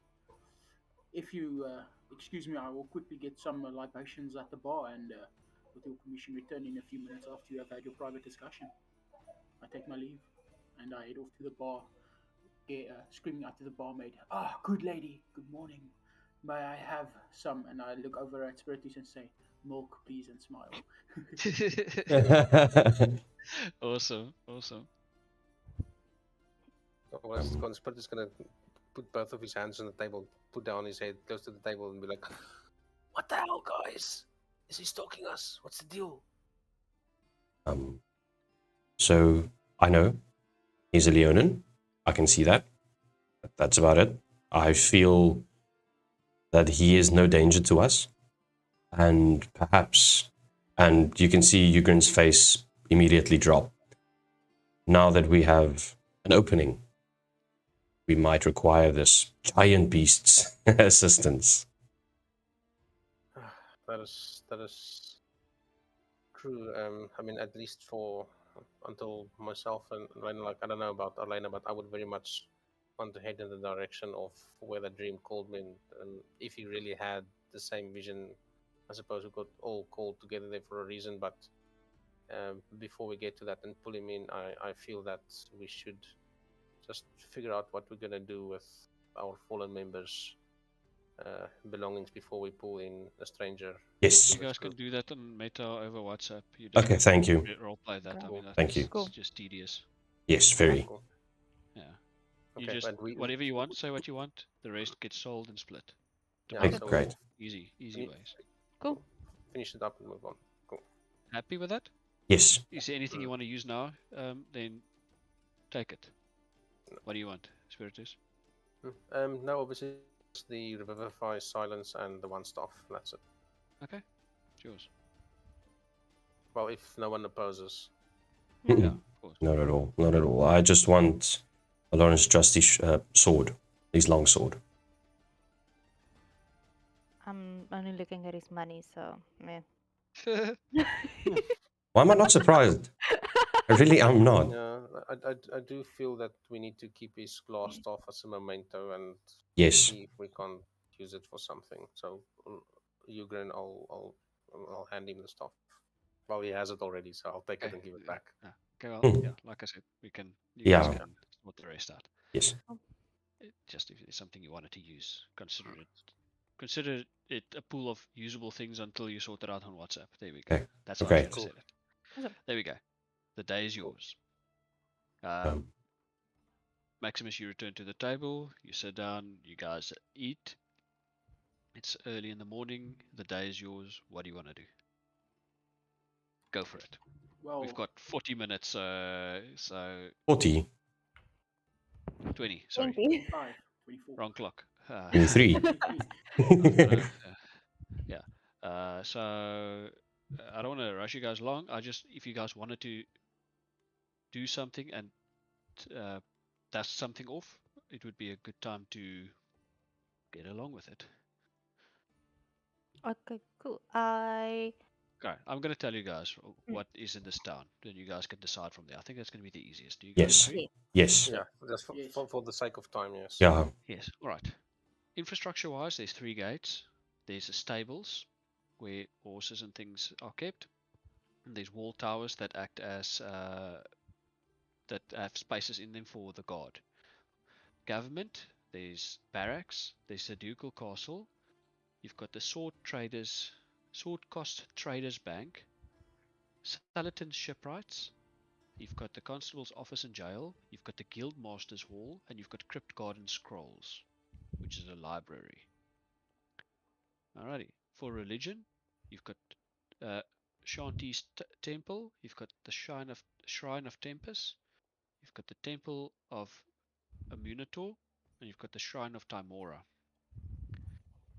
If you excuse me, I will quickly get some libations at the bar and, with your permission, return in a few minutes after you have had your private discussion. I take my leave and I head off to the bar, screaming out to the barmaid, "Ah, good lady, good morning. May I have some?" And I look over at Spiritus and say, "Milk, please," and smile. Awesome, awesome. Conspert is gonna put both of his hands on the table, put down his head close to the table, and be like, "What the hell, guys? Is he stalking us? What's the deal?" So I know he's a Leonin. I can see that. That's about it. I feel that he is no danger to us. And perhaps, and you can see Ugrin's face immediately drop. Now that we have an opening, we might require this giant beast's assistance. That is true. I mean, at least for until myself and Elena, like I don't know about Elena, but I would very much want to head in the direction of where the dream called me. And if he really had the same vision, I suppose we got all called together there for a reason. But before we get to that and pull him in, I feel that we should just figure out what we're gonna do with our fallen members' belongings before we pull in a stranger. Yes. You guys can do that on Meta over WhatsApp. You Okay, don't thank you. roleplay that. I Cool. mean, that's Thank you. Cool. just tedious. Yes, very. Cool. Yeah. You Okay, just and whatever you want, say what you want. The rest gets sold and split. yeah, Okay, Depends on great. easy Fini- ways. Cool. finish it up and move on. Cool. Happy with that? Yes. Is there anything you want to use now? Then take it. What do you want, Spiritus? No, obviously it's the revivify, silence, and the one staff. That's it. Okay, it's yours. Well, if no one opposes. Yeah, of course. Not at all. Not at all. I just want Olorin's trusty sword, his long sword. I'm only looking at his money, so meh. Why am I not surprised? I really am not. Yeah, I do feel that we need to keep his glass staff as a memento and Yes. see if we can't use it for something. So, Ugrin, I'll hand him the stuff. Well, he has it already, so I'll take it and give it back. Yeah. Okay, well, Hmm. yeah, like I said, you guys Yeah. can sort the rest out. Yes. Just if it's something you wanted to use, consider it a pool of usable things until you sort it out on WhatsApp. There we go. Okay. That's how Okay. I should have said it. Awesome. There we go. The day is yours. Maximus, you return to the table. You sit down. You guys eat. It's early in the morning. The day is yours. What do you want to do? Go for it. Well, We've got 40 minutes, so 40, 20. Sorry, 20. 5, 24. wrong clock. 23. 23. Yeah. So I don't want to rush you guys long. If you guys wanted to do something and dust something off, it would be a good time to get along with it. Okay, cool. Okay, I'm going to tell you guys what is in this town. Then you guys can decide from there. I think that's going to be the easiest. Do you guys Yes. agree? Yes. Yeah, just Yes. for the sake of time, yes. Yeah. Yes. All right. Infrastructure-wise, there's 3 gates. There's stables where horses and things are kept. And there's wall towers that act as that have spaces in them for the guard. Government, there's barracks. There's the ducal castle. You've got the sword cost traders bank. Salatin shipwrights. You've got the constable's office and jail. You've got the guild master's hall, and you've got crypt garden scrolls, which is a library. Alrighty. For religion, you've got Shanti's temple. You've got the Shrine of Tempest. You've got the Temple of Amunator, and you've got the Shrine of Timora.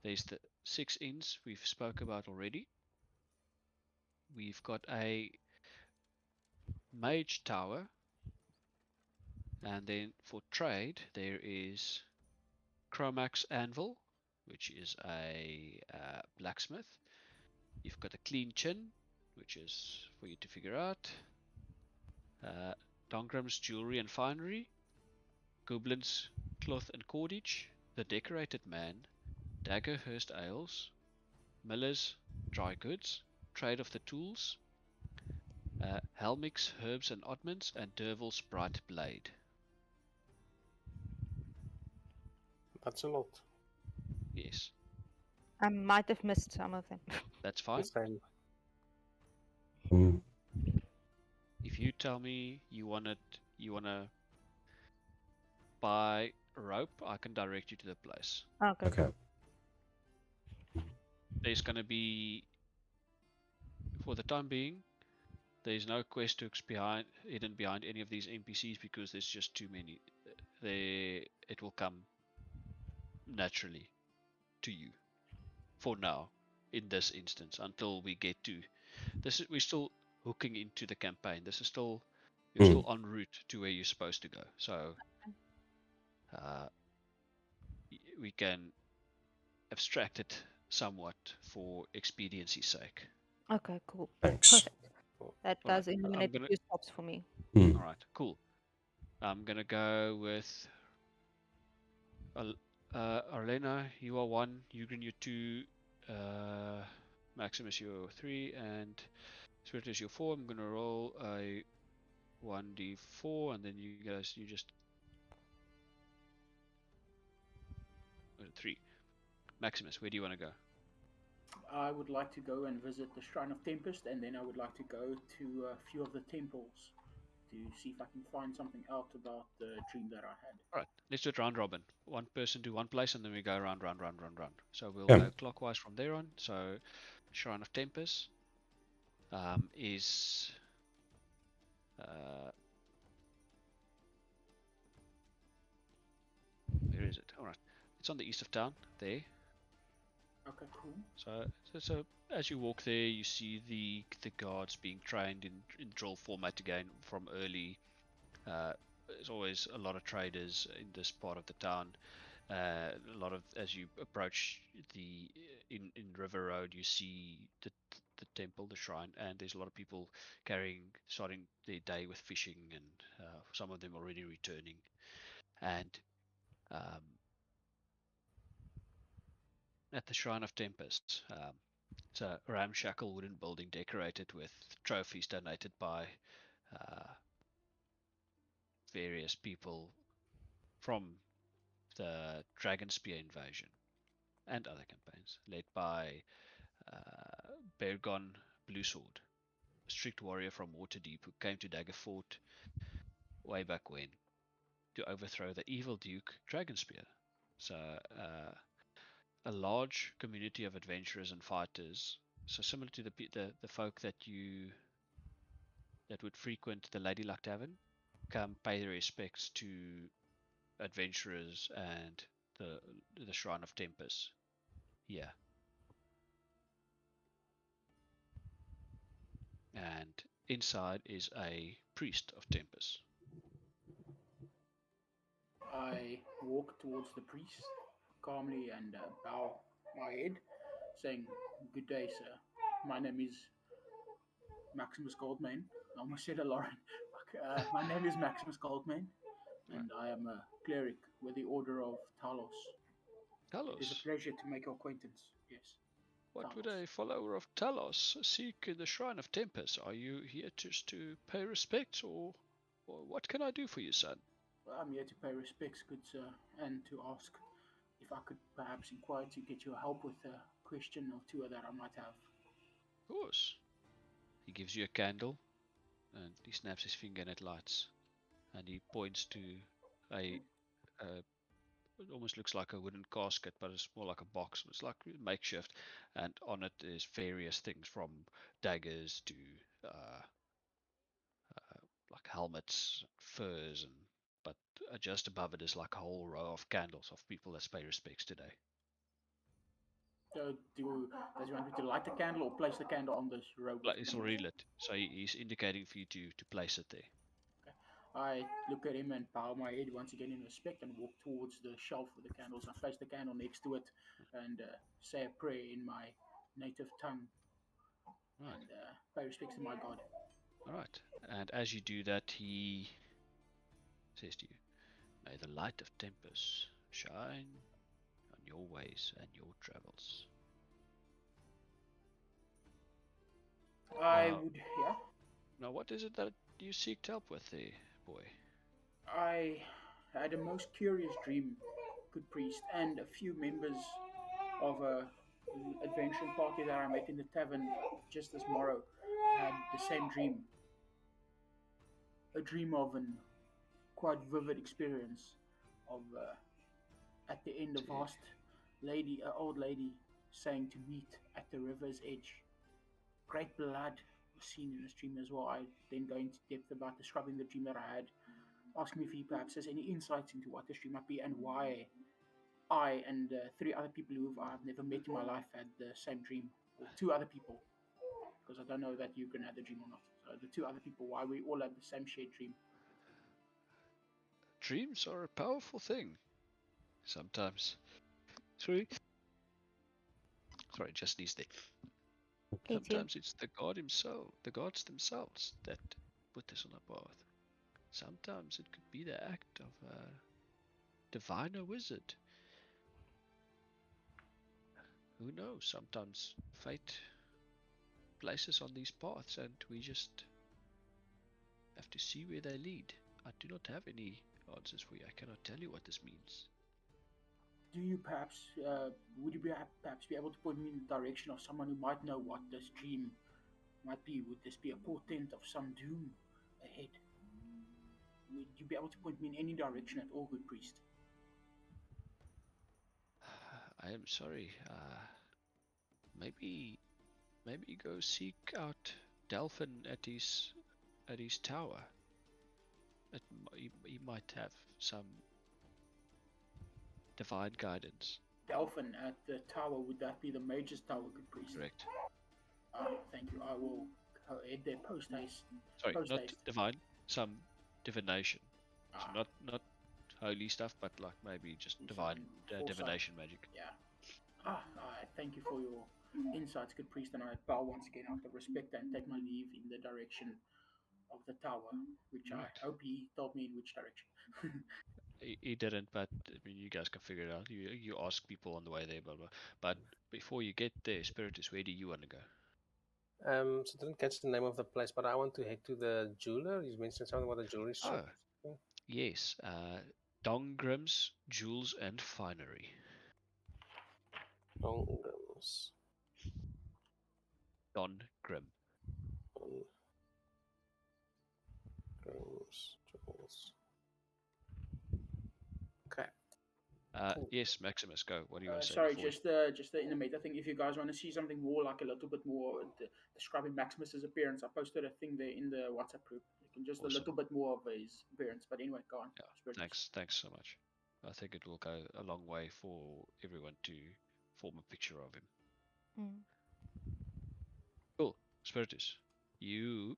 There's the 6 inns we've spoke about already. We've got a mage tower, And then for trade, there is Chromax Anvil, which is a blacksmith. You've got a clean chin, which is for you to figure out. Dongram's Jewelry and Finery, Goblin's Cloth and Cordage, The Decorated Man, Daggerhurst Ales, Miller's Dry Goods, Trade of the Tools, Helmic's Herbs and Oddments, and Dervil's Bright Blade. That's a lot. Yes, I might have missed some of them. that's fine. The same. Mm, If you tell me you wanna buy rope, I can direct you to the place. Okay. okay. There's gonna be, for the time being, there's no quest hooks hidden behind any of these NPCs because there's just too many. It will come naturally to you. For now, in this instance, until we get to this, we're still hooking into the campaign. This is still you're still en route to where you're supposed to go. So we can abstract it somewhat for expediency's sake. Okay, cool. Thanks. Perfect. That Alright, does eliminate a few stops for me. Mm. Alright, cool. I'm gonna go with Arlena, you are 1, Eugen, you're 2, Maximus, you're 3, and Spiritus, you're 4. I'm gonna roll a 1d4, and then you guys, you just 3. Maximus, where do you want to go? I would like to go and visit the Shrine of Tempest, and then I would like to go to a few of the temples to see if I can find something out about the dream that I had. Alright, let's do it round robin. One person to one place, and then we go round. So we'll Yeah. go clockwise from there on. So, Shrine of Tempest is where is it? Alright, it's on the east of town, there. Okay, cool. So as you walk there, you see the guards being trained in drill format again from early. There's always a lot of traders in this part of the town. A lot of, as you approach the in River Road, you see the temple, the shrine, and there's a lot of people starting their day with fishing, and some of them already returning. And at the Shrine of Tempest, it's a ramshackle wooden building decorated with trophies donated by various people from the Dragonspear invasion and other campaigns, led by Bergon Bluesword, a strict warrior from Waterdeep who came to Daggerford way back when to overthrow the evil Duke Dragonspear. So a large community of adventurers and fighters, so similar to the folk that would frequent the Lady Luck Tavern, come pay their respects to adventurers and the Shrine of Tempest. Yeah. And inside is a priest of Tempest. I walk towards the priest calmly and bow my head, saying, "Good day, sir. My name is Maximus Goldmane." I almost said Olorin. My name is Maximus Goldmane, and I am a cleric with the Order of Talos. It is a Talos. pleasure to make your acquaintance. Yes. What would Talos. a follower of Talos seek in the Shrine of Tempest? Are you here just to pay respects, or what can I do for you, son? Well, I'm here to pay respects, good sir, and to ask if I could perhaps inquire to get your help with a question or two that I might have. Of course. He gives you a candle, and he snaps his finger and it lights. And he points to a it almost looks like a wooden casket, but it's more like a box. It's like makeshift, and on it is various things from daggers to uh, like helmets, furs, and but just above it is like a whole row of candles of people that pay respects today. Does he want me to light the candle or place the candle on this robe? Like it's already lit, so he's indicating for you to place it there. Okay. I look at him and bow my head once again in respect and walk towards the shelf with the candles. I place the candle next to it and say a prayer in my native tongue Right. and pay respects to my God. All right. And as you do that, he says to you, "May the light of Tempest shine on your ways and your travels." I Now, would, yeah. now, what is it that you seek help with, there, boy? I had a most curious dream, good priest, and a few members of a adventuring party that I met in the tavern just this morrow had the same dream. A dream of an quite vivid experience of at the end a To vast lady, an old lady, saying to meet at the river's edge. Great blood was seen in this dream as well. I then go into depth about describing the dream that I had, asking if he perhaps has any insights into what this dream might be and why I and three other people who I've never met in my life had the same dream, or two other people, because I don't know that you can have the dream or not. So the two other people, why we all had the same shared dream. dreams are a powerful thing. Sometimes, sorry, just sneezed there. Me too. Sometimes it's the god himself, the gods themselves, that put us on a path. Sometimes it could be the act of a diviner wizard. Who knows? Sometimes fate places on these paths, and we just have to see where they lead. I do not have any answers for you. I cannot tell you what this means. Do you perhaps, would you perhaps be able to point me in the direction of someone who might know what this dream might be? Would this be a portent of some doom ahead? Would you be able to point me in any direction at all, good priest? I am sorry. Maybe go seek out Delphin at his tower. He might have some divine guidance. Delphin at the tower, would that be the Mage's tower, good priest? Correct. Thank you. I will go ahead there post haste. Sorry, Post not haste. divine. Some divination. So Ah, not holy stuff, but like maybe just divine foresight. divination magic. Yeah. I thank you for your insights, good priest, and I bow once again out of respect and take my leave in the direction of the tower, which Right. I hope he told me in which direction. He didn't, but I mean, you guys can figure it out. You ask people on the way there, blah blah. But before you get there, Spiritus, where do you want to go? So I didn't catch the name of the place, but I want to head to the jeweler. You mentioned something about the jewelry shop. Oh, yes. Dongrim's Jewels and Finery. Dongrams. Don Grim. Dongrams jewels. Okay. Cool. Yes, Maximus, go. What do you want to say? Sorry, before just in the meta thing. If you guys want to see something more, like a little bit more describing Maximus's appearance, I posted a thing there in the WhatsApp group. You can just Awesome. a little bit more of his appearance. But anyway, go on. Yeah, thanks so much. I think it will go a long way for everyone to form a picture of him. Mm. Cool. Spiritus, you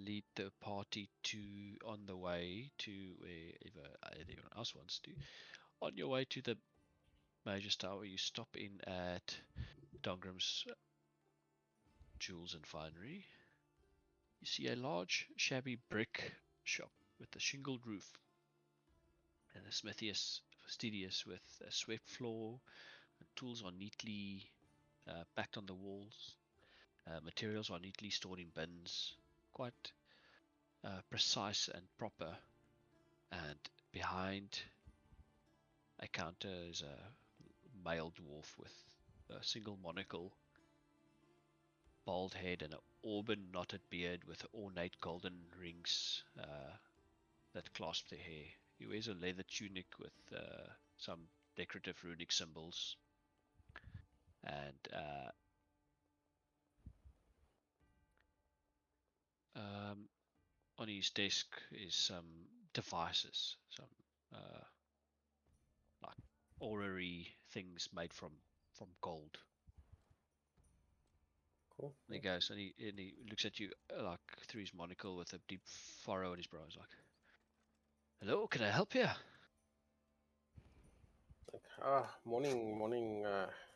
lead the party on the way to wherever anyone else wants to. On your way to the Mage's Tower, you stop in at Dongrim's Jewels and Finery. You see a large, shabby brick shop with a shingled roof, and a smithy fastidious with a swept floor, and tools are neatly packed on the walls. Materials are neatly stored in bins, quite precise and proper. And behind a counter is a male dwarf with a single monocle, bald head, and an auburn knotted beard with ornate golden rings that clasp the hair. He wears a leather tunic with some decorative runic symbols, and on his desk is some devices, some like orrery things made from gold. Cool. And he goes and he looks at you like through his monocle with a deep furrow in his brow. He's like, "Hello, can I help you?" Like, morning.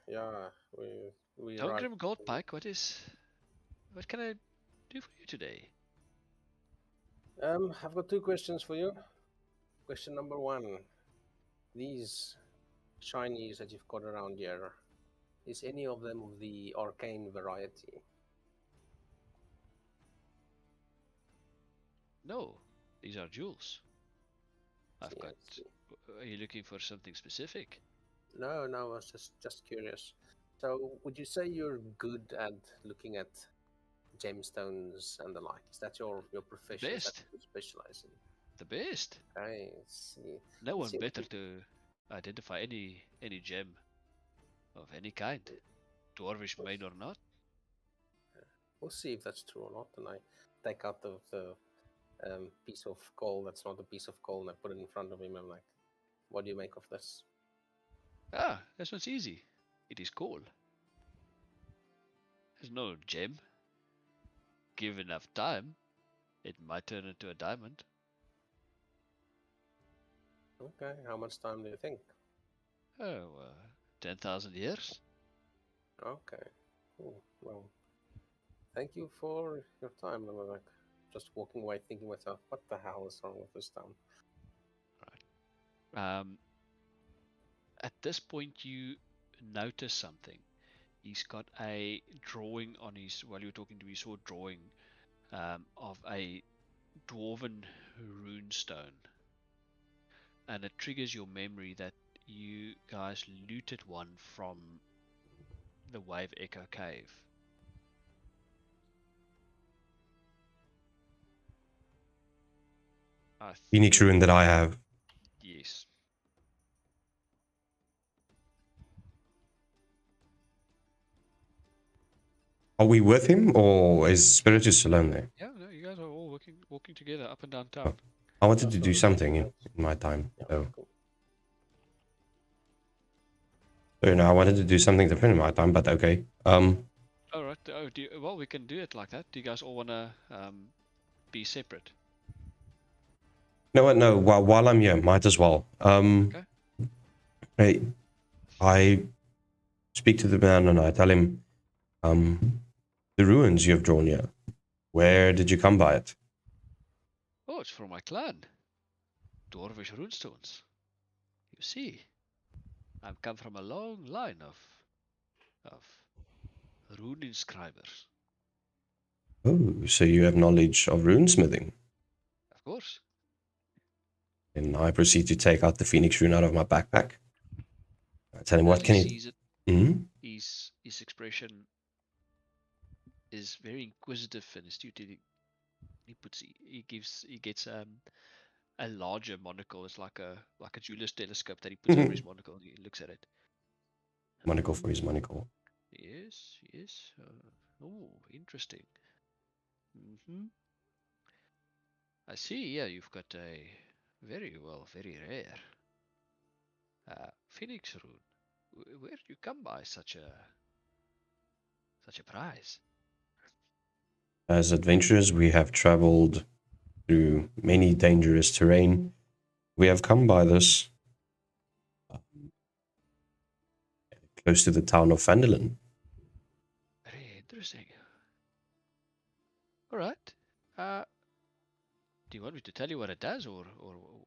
Yeah, we arrived. Tongrim Goldpike, what can I do for you today? I've got 2 questions for you. Question number 1: these shinies that you've got around here, is any of them of the arcane variety? No, these are jewels. I've got. Yes. Are you looking for something specific? No, I was just curious. So, would you say you're good at looking at gemstones and the like? Is that your profession that Best. you specialize in? The best. I see. No one See what better you- to identify any gem of any kind, dwarvish made or not. We'll see if that's true or not. And I take out the piece of coal that's not a piece of coal and I put it in front of him. I'm like, what do you make of this? Ah, this one's easy. It is coal. There's no gem. Give enough time, it might turn into a diamond. Okay, how much time do you think? Oh, 10,000 years? Okay, cool. Well, thank you for your time. And I'm like, just walking away thinking to myself, what the hell is wrong with this town? At this point, you notice something. He's got a drawing on his, while you're talking to me, you saw a drawing of a dwarven runestone. And it triggers your memory that you guys looted one from the Wave Echo Cave. Phoenix rune that I have. Yes. Are we with him, or is Spiritus alone there? Yeah, no, you guys are all walking together up and down town. I wanted to do Sorry, something in thanks. my time. Yeah, So, cool. I wanted to do something different in my time, but okay. All right. Oh, well, we can do it like that. Do you guys all wanna be separate? No, what? No. While I'm here, might as well. Okay. Hey, I speak to the man and I tell him, the ruins you have drawn here. Where did you come by it? Oh, it's from my clan, Dwarvish Runestones. You see, I've come from a long line of rune inscribers. Oh, so you have knowledge of runesmithing. Of course. And I proceed to take out the Phoenix rune out of my backpack. I tell him, what As can he you... sees it, Mhm. his expression is very inquisitive and astute. He gets a larger monocle. It's like a jeweler's telescope that he puts over his monocle and he looks at it. Monocle for his monocle. Yes. Oh, interesting. I see. Yeah, you've got a very rare Phoenix rune. Where did you come by such a prize? As adventurers, we have traveled through many dangerous terrain. We have come by this close to the town of Fandolin. Very interesting. All right. Do you want me to tell you what it does, or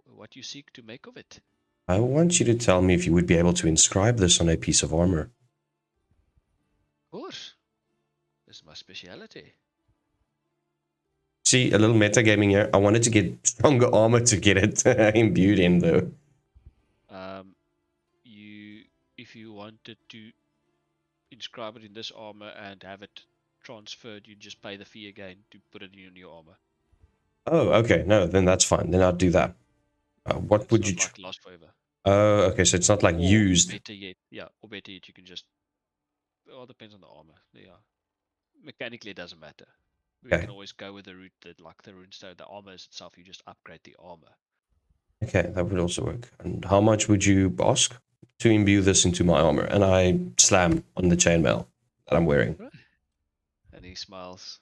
what you seek to make of it? I want you to tell me if you would be able to inscribe this on a piece of armor. Of course. This is my speciality. See, a little metagaming here. I wanted to get stronger armor to get it imbued in, though. If you wanted to inscribe it in this armor and have it transferred, you just pay the fee again to put it in your armor. Oh, okay. No, then that's fine. Then I'll do that. What It's would not you... like last forever. Oh, okay. So it's not like Or used. better yet, you can just... Well, it depends on the armor. Yeah. Mechanically, it doesn't matter. We Okay. can always go with the route that, like the runestone, the armor itself, you just upgrade the armor. Okay, that would also work. And how much would you ask to imbue this into my armor? And I slam on the chainmail that I'm wearing. Right. And he smiles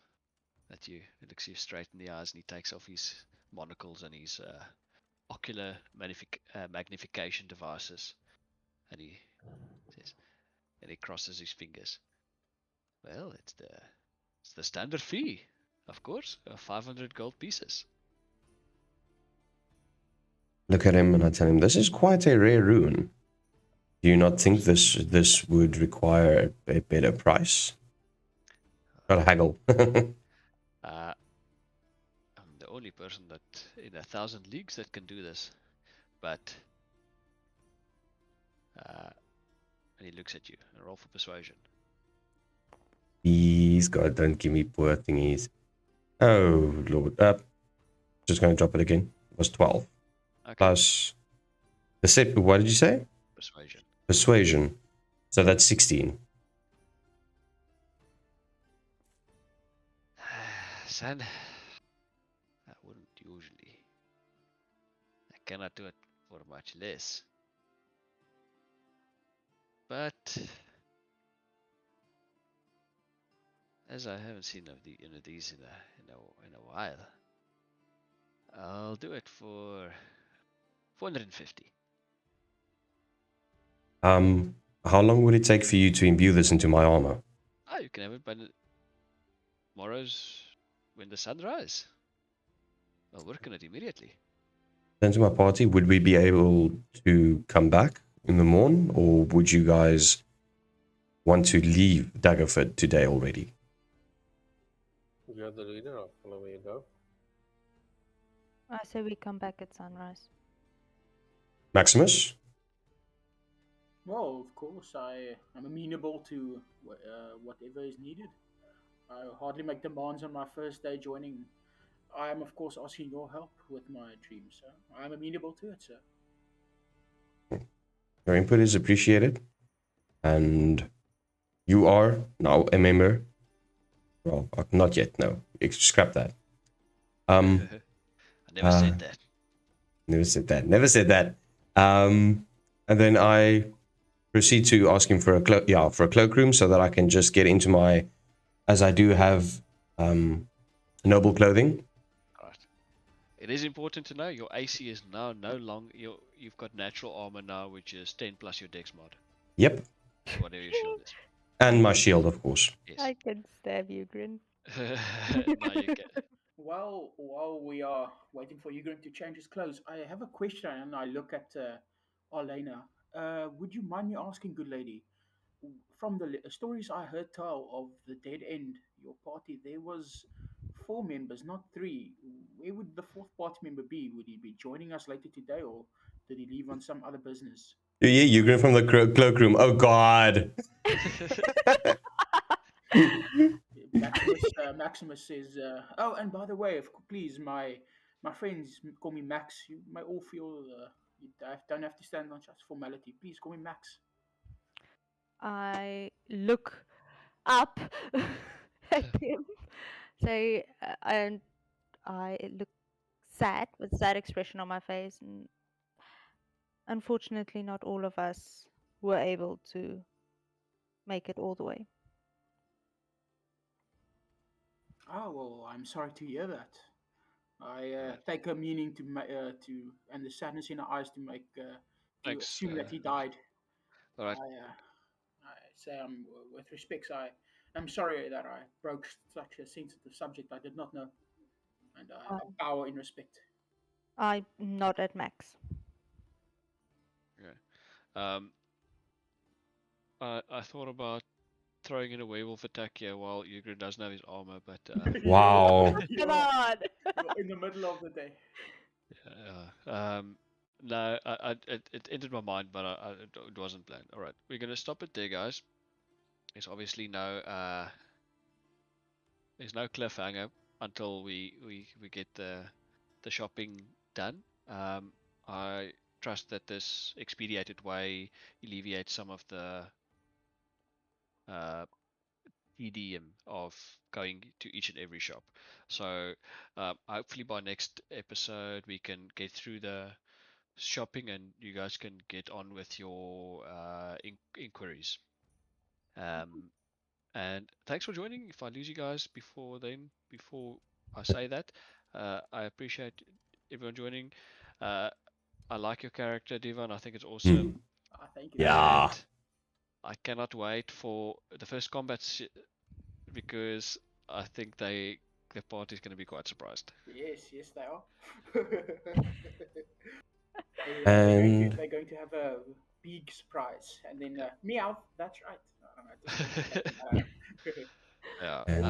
at you. He looks you straight in the eyes, and he takes off his monocles and his ocular magnification devices, and he says, and he crosses his fingers. Well, it's the standard fee, of course, 500 gold pieces. Look at him and I tell him, this is quite a rare rune. Do you not think this would require a better price? Gotta haggle. I'm the only person that in 1,000 leagues that can do this, but and he looks at you and roll for persuasion. Please, God, don't give me poor thingies. Oh, Lord. Just going to drop it again. It was 12. Okay. Plus, what did you say? Persuasion. Persuasion. So that's 16. Son, I wouldn't usually. I cannot do it for much less. But as I haven't seen these in a while, I'll do it for 450. How long would it take for you to imbue this into my armor? You can have it by tomorrow's when the sun rises. I'll work on it immediately. Then to my party, would we be able to come back in the morn, or would you guys want to leave Daggerford today already? You're the leader, I'll follow where you go. I say we come back at sunrise. Maximus? Well, of course, I'm amenable to whatever is needed. I hardly make demands on my first day joining. I am, of course, asking your help with my dreams, sir. I'm amenable to it, sir. Your input is appreciated. And you are now a member. Well, not yet, no. Scrap that. I never said that. Never said that. Never said that. And then I proceed to ask him for a cloakroom so that I can just get into my, as I do have noble clothing. Alright. It is important to know your AC is now no longer you've got natural armor now, which is 10 plus your dex mod. Yep. Whatever your shield is. And my shield, of course. Yes. I can stab you, Grin. Now you can. While we are waiting for Ugrin to change his clothes, I have a question, and I look at Arlena. Would you mind me asking, good lady, from the stories I heard tell of the Dead End, your party, there was 4 members, not 3. Where would the 4th party member be? Would he be joining us later today, or did he leave on some other business? Yeah, you go from the cloakroom. Oh, God. Maximus says, "Oh, and by the way, please, my friends call me Max. You may all feel you don't have to stand on such formality. Please call me Max." I look up at him, say, and I look sad with a sad expression on my face. And unfortunately, not all of us were able to make it all the way. Oh well, I'm sorry to hear that. I Alright. take a meaning to and the sadness in her eyes to Thanks. assume that he died. Alright. I say with respects, I'm sorry that I broke such a sensitive subject. I did not know, and I Um, bow in respect. I nod at Max. Yeah. I thought about throwing in a werewolf attack here while Ygritte doesn't have his armor, but Wow. Come on! You're in the middle of the day. no, it entered my mind, but it wasn't planned. All right, we're gonna stop it there, guys. There's obviously there's no cliffhanger until we get the shopping done. I trust that this expedited way alleviates some of the tedium of going to each and every shop. So hopefully by next episode we can get through the shopping and you guys can get on with your inquiries. And thanks for joining. If I lose you guys before I say that, I appreciate everyone joining. I like your character, Devon. I think it's awesome. Thank you. Yeah. And I cannot wait for the first combat because I think the party is going to be quite surprised. Yes, they are. And they're going to have a big surprise, and then meow. That's right. No, just kidding. Yeah. and